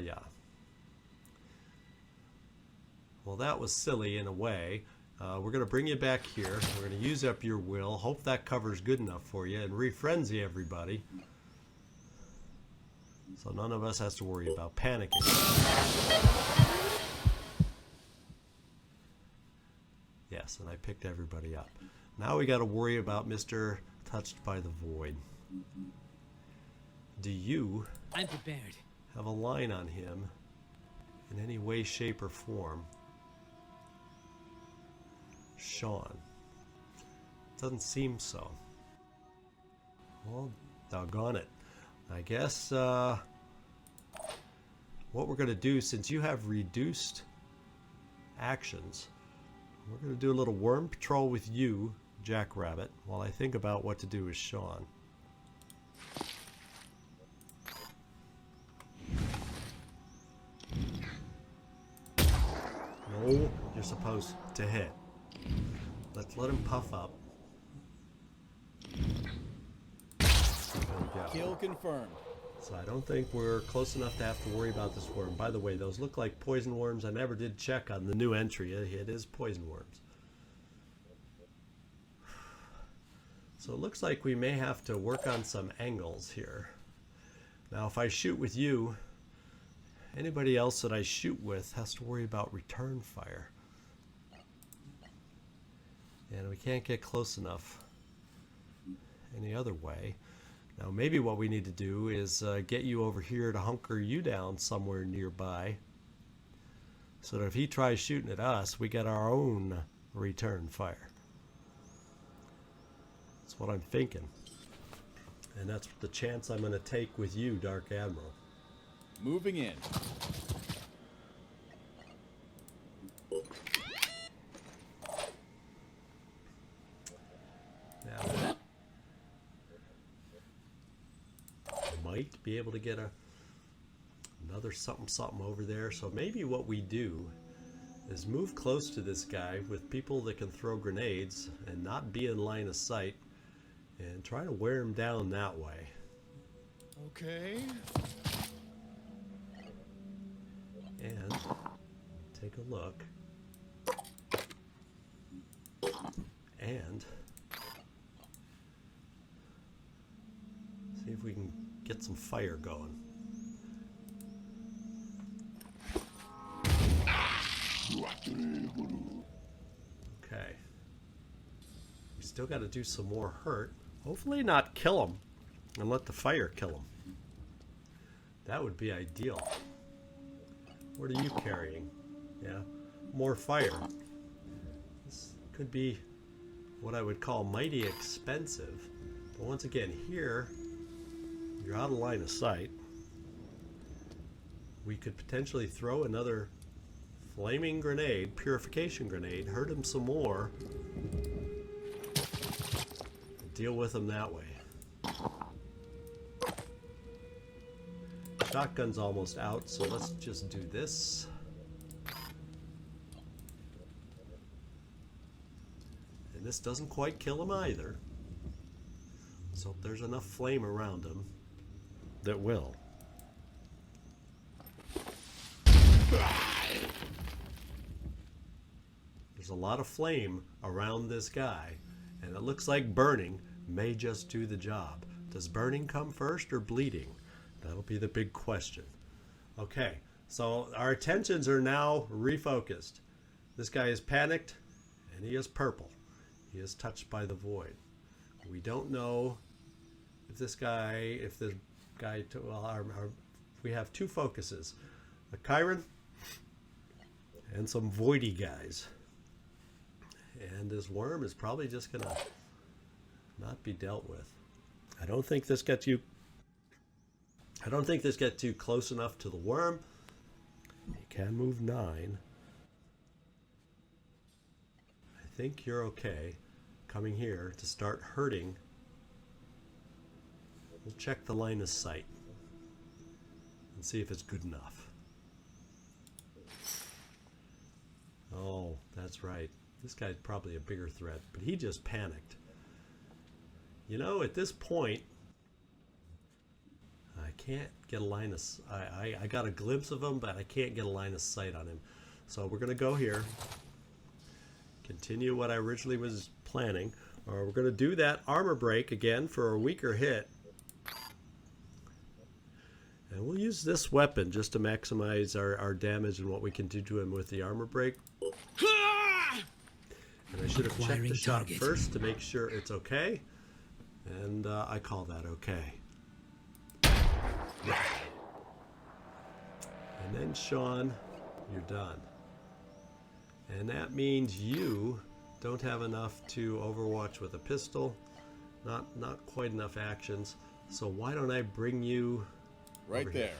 Well, that was silly in a way. We're going to bring you back here. We're going to use up your will. Hope that cover's good enough for you. And refrenzy everybody. So none of us has to worry about panicking. Yes, and I picked everybody up. Now we got to worry about Mr. Touched by the Void. Do you I'm prepared. have a line on him in any way, shape, or form? Sean. Doesn't seem so. Well, doggone it. I guess what we're going to do, since you have reduced actions, we're going to do a little worm patrol with you, Jackrabbit, while I think about what to do with Sean. No, you're supposed to hit. Let's let him puff up. There we go. Kill confirmed. So I don't think we're close enough to have to worry about this worm. By the way, those look like poison worms. I never did check on the new entry. It is poison worms. So it looks like we may have to work on some angles here. Now if I shoot with you, anybody else that I shoot with has to worry about return fire. And we can't get close enough any other way. Now maybe what we need to do is get you over here to hunker you down somewhere nearby, so that if he tries shooting at us, we get our own return fire. That's what I'm thinking. And that's the chance I'm going to take with you, Dark Admiral. Moving in. Now, might be able to get another something over there. So maybe what we do is move close to this guy with people that can throw grenades and not be in line of sight, and try to wear him down that way. Okay. And take a look. And see if we can get some fire going. Okay. We still got to do some more hurt. Hopefully not kill him and let the fire kill him. That would be ideal. What are you carrying? Yeah, more fire. This could be what I would call mighty expensive. But once again, here, you're out of line of sight. We could potentially throw another flaming grenade, purification grenade, hurt him some more, and deal with them that way. Shotgun's almost out, so let's just do this. And this doesn't quite kill him either. So there's enough flame around him that will. There's a lot of flame around this guy, and it looks like burning may just do the job. Does burning come first or bleeding? That'll be the big question. Okay, so our attentions are now refocused. This guy is panicked, and he is purple. He is touched by the void. We don't know if we have two focuses. A Chiron and some voidy guys. And this worm is probably just gonna not be dealt with. I don't think this gets you close enough to the worm. You can move 9. I think you're okay coming here to start hurting. We'll check the line of sight and see if it's good enough. Oh, that's right. This guy's probably a bigger threat, but he just panicked. You know, at this point, I can't get a line of I got a glimpse of him, but I can't get a line of sight on him. So we're going to go here. Continue what I originally was planning. Or we're going to do that armor break again for a weaker hit. And we'll use this weapon just to maximize our damage and what we can do to him with the armor break. And I should have checked the shot first to make sure it's okay. And I call that okay. And then Sean, you're done. And that means you don't have enough to overwatch with a pistol. Not quite enough actions. So why don't I bring you Right there.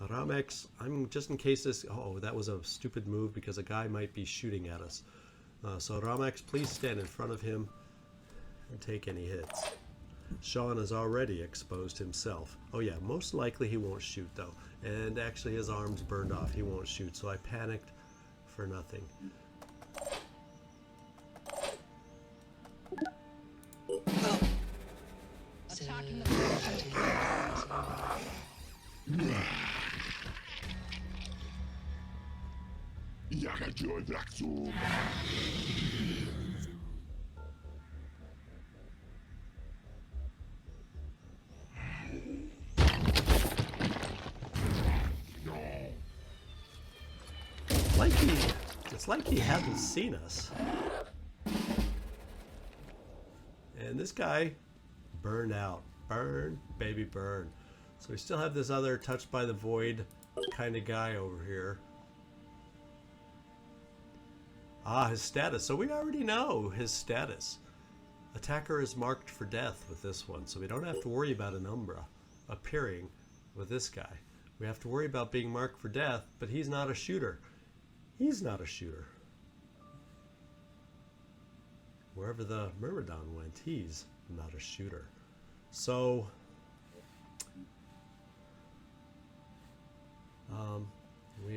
Ramex, I'm just in case this... Oh, that was a stupid move because a guy might be shooting at us. So Ramex, please stand in front of him and take any hits. Sean has already exposed himself. Oh yeah, most likely he won't shoot though. And actually his arm's burned off. He won't shoot, so I panicked for nothing. Attacking the position. It's like he hasn't seen us. And this guy burned out. Burn, baby, burn. So we still have this other touched by the void kind of guy over here. Ah, his status. So we already know his status. Attacker is marked for death with this one, so we don't have to worry about an Umbra appearing with this guy. We have to worry about being marked for death, but he's not a shooter. He's not a shooter. Wherever the Myrmidon went, he's not a shooter. So,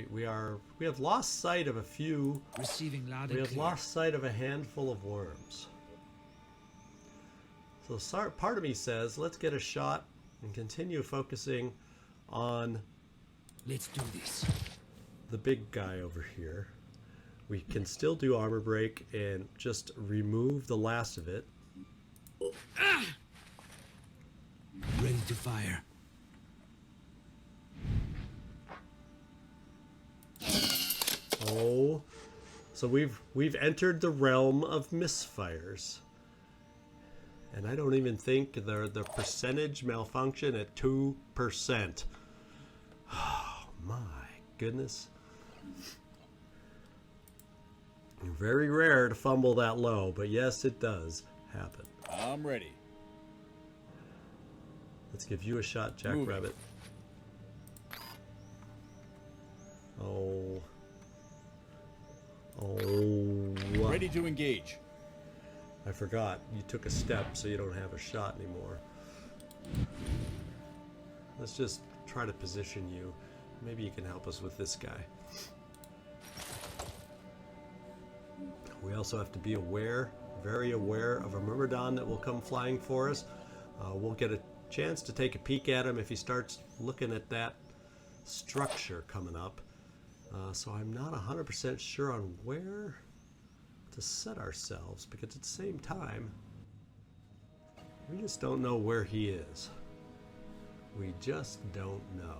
we have lost sight of a few. Receiving loud We and have clear. lost sight of a handful of worms. So part of me says, let's get a shot and continue focusing on Let's do this. the big guy over here. We can still do armor break and just remove the last of it. Ready to fire. Oh, so we've entered the realm of misfires. And I don't even think the percentage malfunction at 2%. Oh my goodness. Very rare to fumble that low, but yes, it does happen. I'm ready. Let's give you a shot, Jackrabbit. Oh. Oh. Ready to engage. I forgot. You took a step, so you don't have a shot anymore. Let's just try to position you. Maybe you can help us with this guy. We also have to be aware, very aware of a Myrmidon that will come flying for us. We'll get a chance to take a peek at him if he starts looking at that structure coming up. So I'm not 100% sure on where to set ourselves, because at the same time, we just don't know where he is. We just don't know.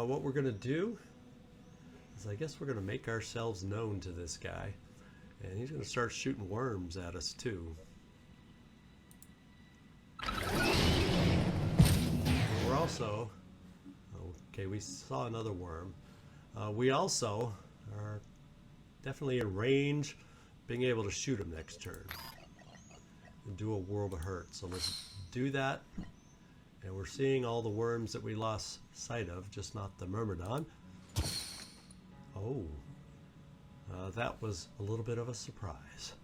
What we're going to do is, I guess we're going to make ourselves known to this guy. And he's going to start shooting worms at us too. We're also... Okay, we saw another worm. We also are definitely in range, being able to shoot him next turn. And do a world of hurt. So let's do that. And we're seeing all the worms that we lost sight of, just not the Myrmidon. Oh. That was a little bit of a surprise.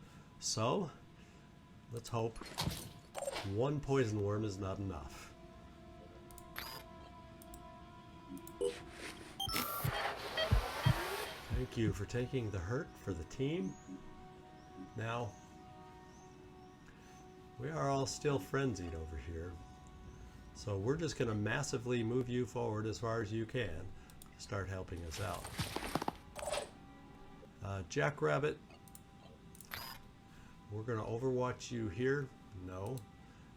So, let's hope one poison worm is not enough. Thank you for taking the hurt for the team. Now, we are all still frenzied over here. So we're just going to massively move you forward as far as you can. Start helping us out. Jackrabbit, we're going to overwatch you here. No.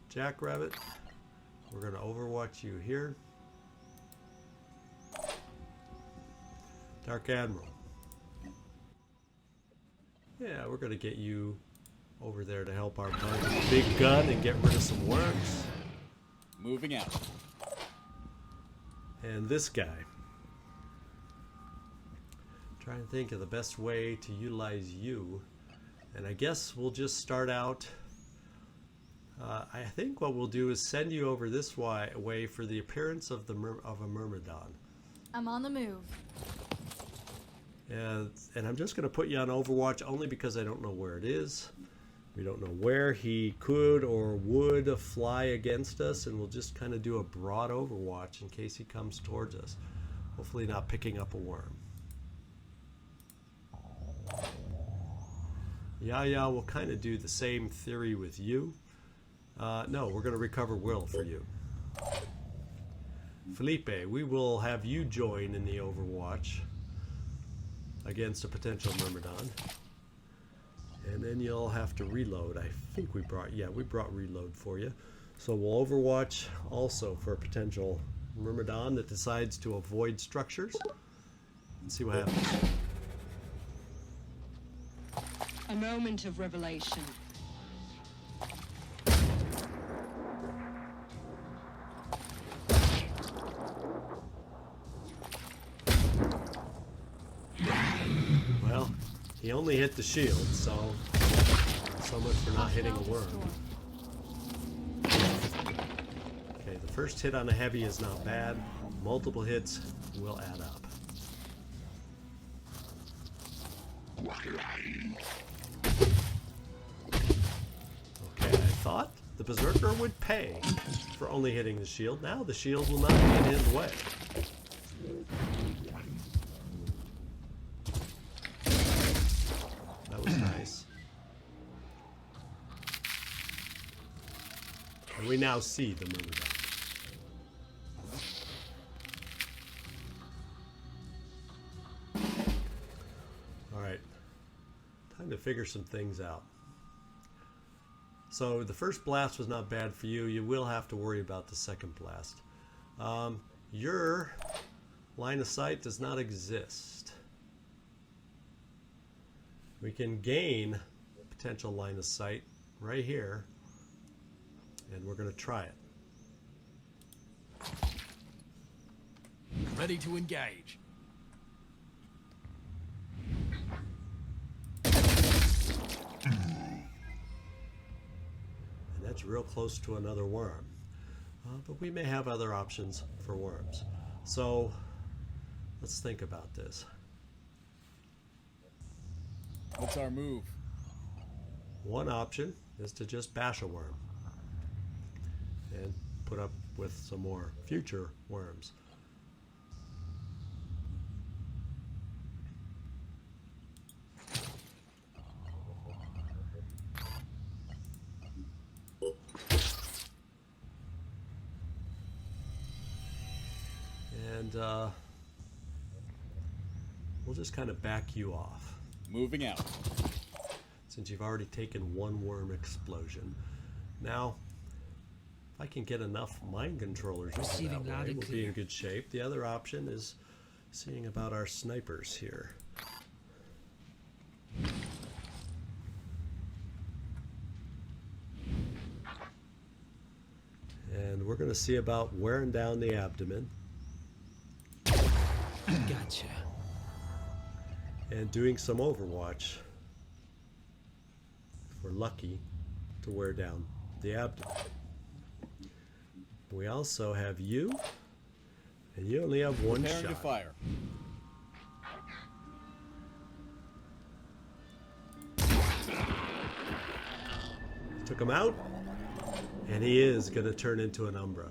Jackrabbit, we're going to overwatch you here. Dark Admiral. Yeah, we're going to get you over there to help our big gun and get rid of some worms. Moving out. And this guy. Trying to think of the best way to utilize you. And I guess we'll just start out. I think what we'll do is send you over this way for the appearance of a Myrmidon. I'm on the move. And I'm just going to put you on Overwatch only because I don't know where it is. We don't know where he could or would fly against us, and we'll just kind of do a broad Overwatch in case he comes towards us. Hopefully not picking up a worm. Yeah, we'll kind of do the same theory with you. No, we're going to recover will for you. Felipe, we will have you join in the Overwatch against a potential Myrmidon. And then you'll have to reload. I think we brought reload for you. So we'll Overwatch also for a potential Myrmidon that decides to avoid structures. And see what happens. A moment of revelation. Well, he only hit the shield, so much for not hitting a worm. Okay, the first hit on a heavy is not bad. Multiple hits will add up. Okay, I thought the Berserker would pay for only hitting the shield. Now the shield will not be in his way. That was nice. And we now see the Myrmidon. Alright. Time to figure some things out. So the first blast was not bad for you. You will have to worry about the second blast. Your line of sight does not exist. We can gain potential line of sight right here, and we're going to try it. Ready to engage. And that's real close to another worm. But we may have other options for worms. So let's think about this. What's our move? One option is to just bash a worm and put up with some more future worms. And we'll just kind of back you off. Moving out. Since you've already taken one worm explosion. Now, if I can get enough mind controllers into Receiving that loud way, and we'll be in clear. good shape. The other option is seeing about our snipers here. And we're going to see about wearing down the abdomen Gotcha. and doing some overwatch if we're lucky to wear down the abdomen. We also have you, and you only have one Preparing to shot. fire. Took him out, and he is going to turn into an Umbra.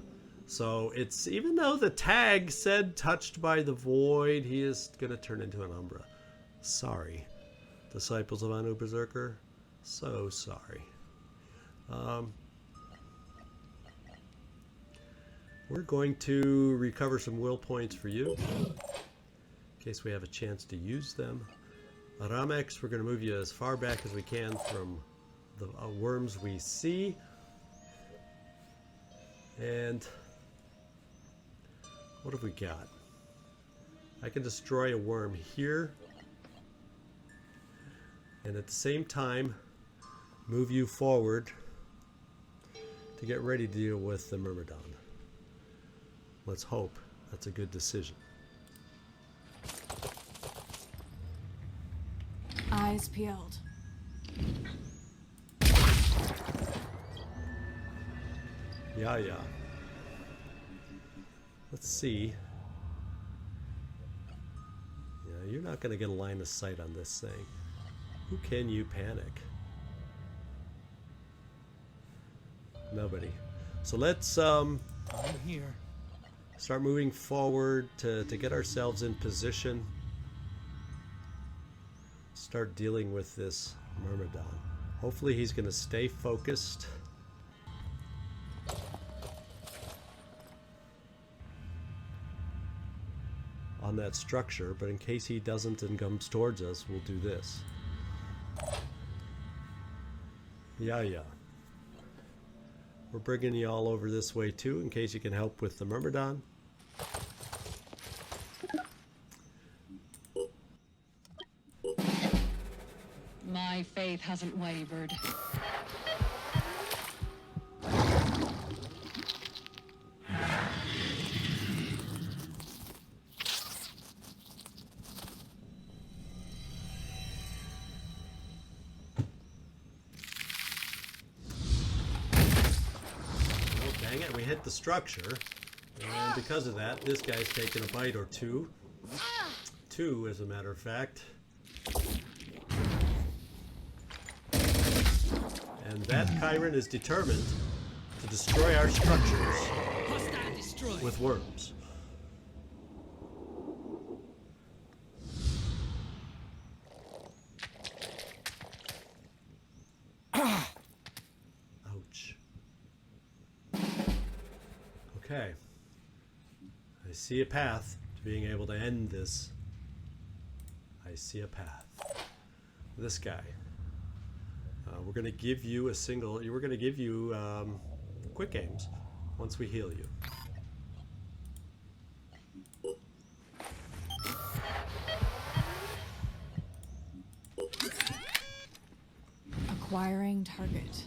So it's, even though the tag said touched by the void, he is going to turn into an Umbra. Sorry, disciples of Anu Berserker. So sorry. We're going to recover some will points for you, in case we have a chance to use them. Ramex, we're going to move you as far back as we can from the worms we see. And what have we got? I can destroy a worm here, and at the same time move you forward to get ready to deal with the Myrmidon. Let's hope that's a good decision. Eyes peeled. Yeah. Let's see. Yeah, you're not going to get a line of sight on this thing. Who can you panic? Nobody. So let's I'm here. start moving forward to get ourselves in position. Start dealing with this Myrmidon. Hopefully he's going to stay focused. On that structure, but in case he doesn't and comes towards us, we'll do this. Yeah. We're bringing you all over this way too, in case you can help with the Myrmidon. My faith hasn't wavered. Oh, dang it, we hit the structure. And because of that, this guy's taken a bite or two. Two, as a matter of fact. And that Chiron is determined to destroy our structures Hostile destroyed. with worms. Ouch. Okay. I see a path to being able to end this. I see a path. This guy. We're going to give you a single. We're going to give you quick aims once we heal you. Acquiring target.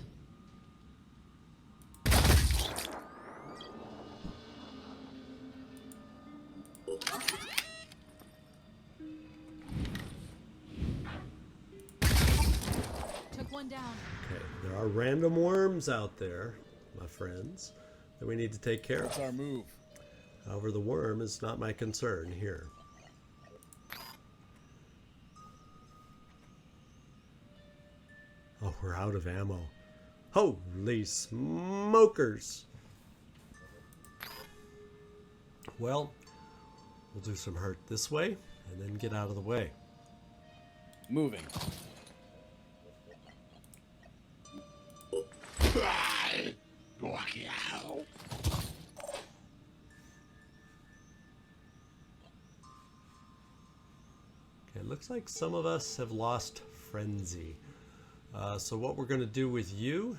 Took one down. Okay, there are random worms out there, my friends, that we need to take care What's of. our move? However, the worm is not my concern here. Oh, we're out of ammo. Holy smokers! Well, we'll do some hurt this way and then get out of the way. Moving. Okay, it looks like some of us have lost frenzy. So what we're going to do with you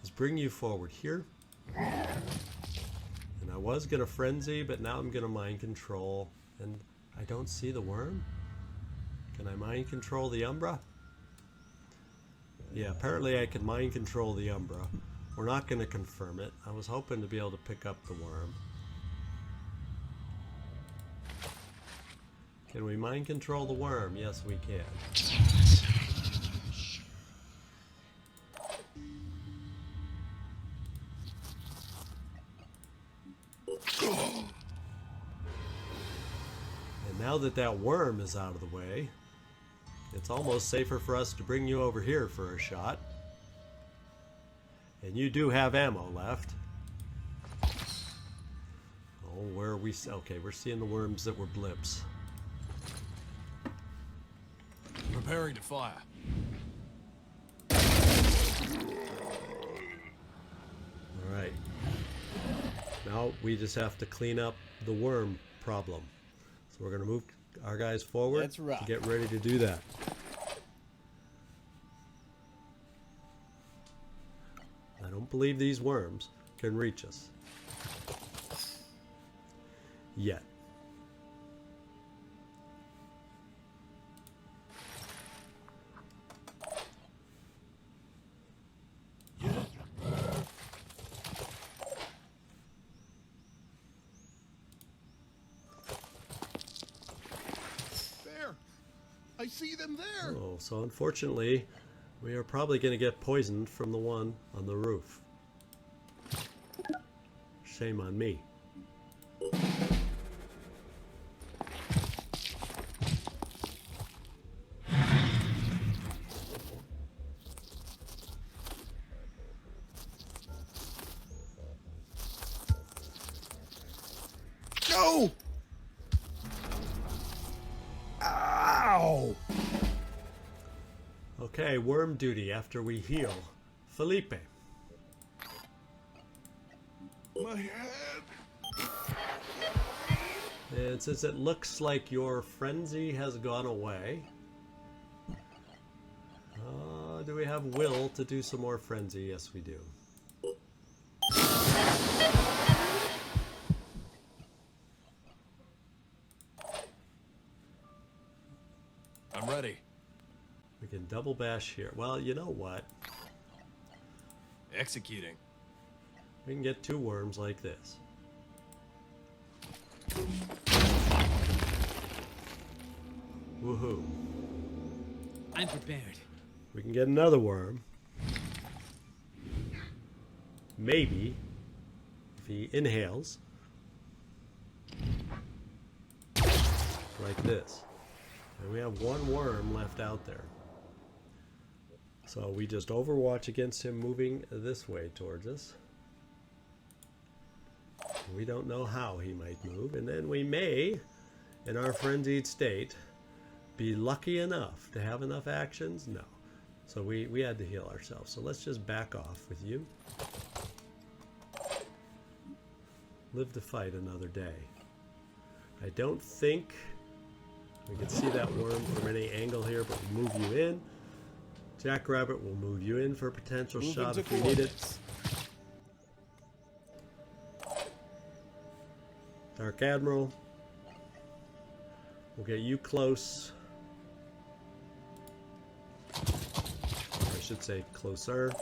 is bring you forward here. And I was going to frenzy, but now I'm going to mind control. And I don't see the worm. Can I mind control the Umbra? Yeah, apparently I can mind control the Umbra. We're not going to confirm it. I was hoping to be able to pick up the worm. Can we mind control the worm? Yes, we can. And now that that worm is out of the way, it's almost safer for us to bring you over here for a shot. And you do have ammo left. Oh, where are we? Okay, we're seeing the worms that were blips. Preparing to fire. Alright. Now we just have to clean up the worm problem. So we're going to move our guys forward Let's rock. to get ready to do that. I don't believe these worms can reach us. Yet. There! I see them there! Oh, so unfortunately, we are probably going to get poisoned from the one on the roof. Shame on me. No! Ow! Okay, worm duty after we heal. Felipe. My head! And since it looks like your frenzy has gone away, do we have will to do some more frenzy? Yes, we do. I'm ready. We can double bash here. Well, you know what? Executing. We can get 2 worms like this. Woohoo. I'm prepared. We can get another worm. Maybe. If he inhales. Like this. And we have 1 worm left out there. So we just overwatch against him moving this way towards us. We don't know how he might move. And then we may, in our frenzied state, be lucky enough to have enough actions? No. So we had to heal ourselves. So let's just back off with you. Live to fight another day. I don't think we can see that worm from any angle here, but we'll move you in. Jackrabbit will move you in for a potential Move shot into if we need it. coordinates. Dark Admiral. We'll get you close. I should say closer.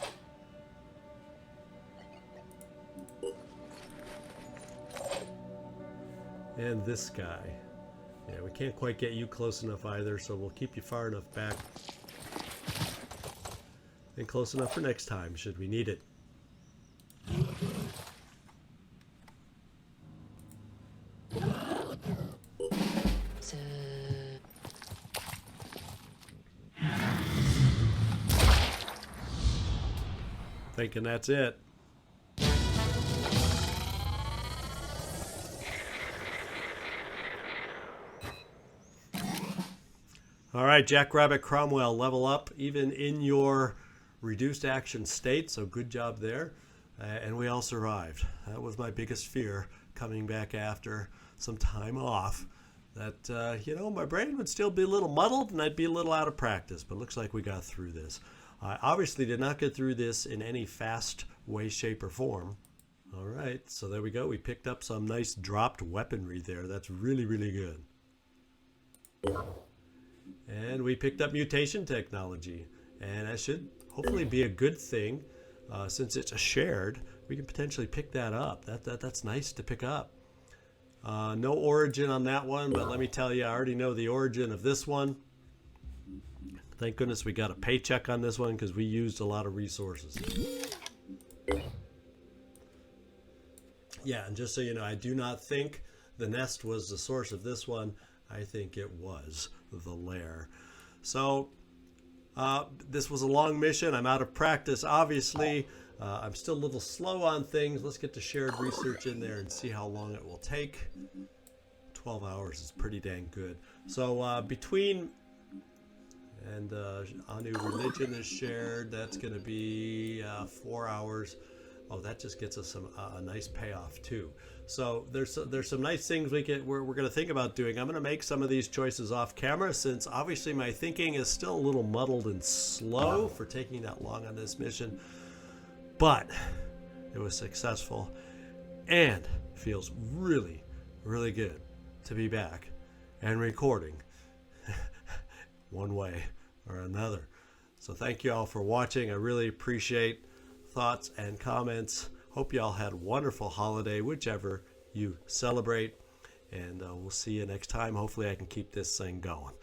And this guy. Yeah, we can't quite get you close enough either, so we'll keep you far enough back. And close enough for next time, should we need it. thinking that's it. All right, Jackrabbit Cromwell, level up even in your reduced action state, so good job there. And we all survived. That was my biggest fear, coming back after some time off, that, you know, my brain would still be a little muddled and I'd be a little out of practice, but looks like we got through this. I obviously did not get through this in any fast way, shape, or form. All right, so there we go. We picked up some nice dropped weaponry there. That's really, really good. And we picked up mutation technology, and that should hopefully be a good thing. Since it's a shared, we can potentially pick that up. That's nice to pick up. No origin on that one, but let me tell you, I already know the origin of this one. Thank goodness we got a paycheck on this one because we used a lot of resources. Yeah, and just so you know, I do not think the nest was the source of this one. I think it was the lair. So this was a long mission. I'm out of practice, obviously. I'm still a little slow on things. Let's get the shared research in there and see how long it will take. 12 hours is pretty dang good. So between and Anu religion is shared. That's going to be 4 hours. Oh, that just gets us a nice payoff too. So there's some nice things we're going to think about doing. I'm going to make some of these choices off camera since obviously my thinking is still a little muddled and slow for taking that long on this mission. But it was successful and feels really, really good to be back and recording one way or another. So thank you all for watching. I really appreciate thoughts and comments. Hope you all had a wonderful holiday, whichever you celebrate. And we'll see you next time. Hopefully I can keep this thing going.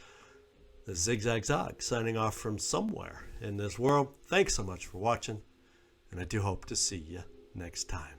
This is ZigZagZog signing off from somewhere in this world. Thanks so much for watching. And I do hope to see you next time.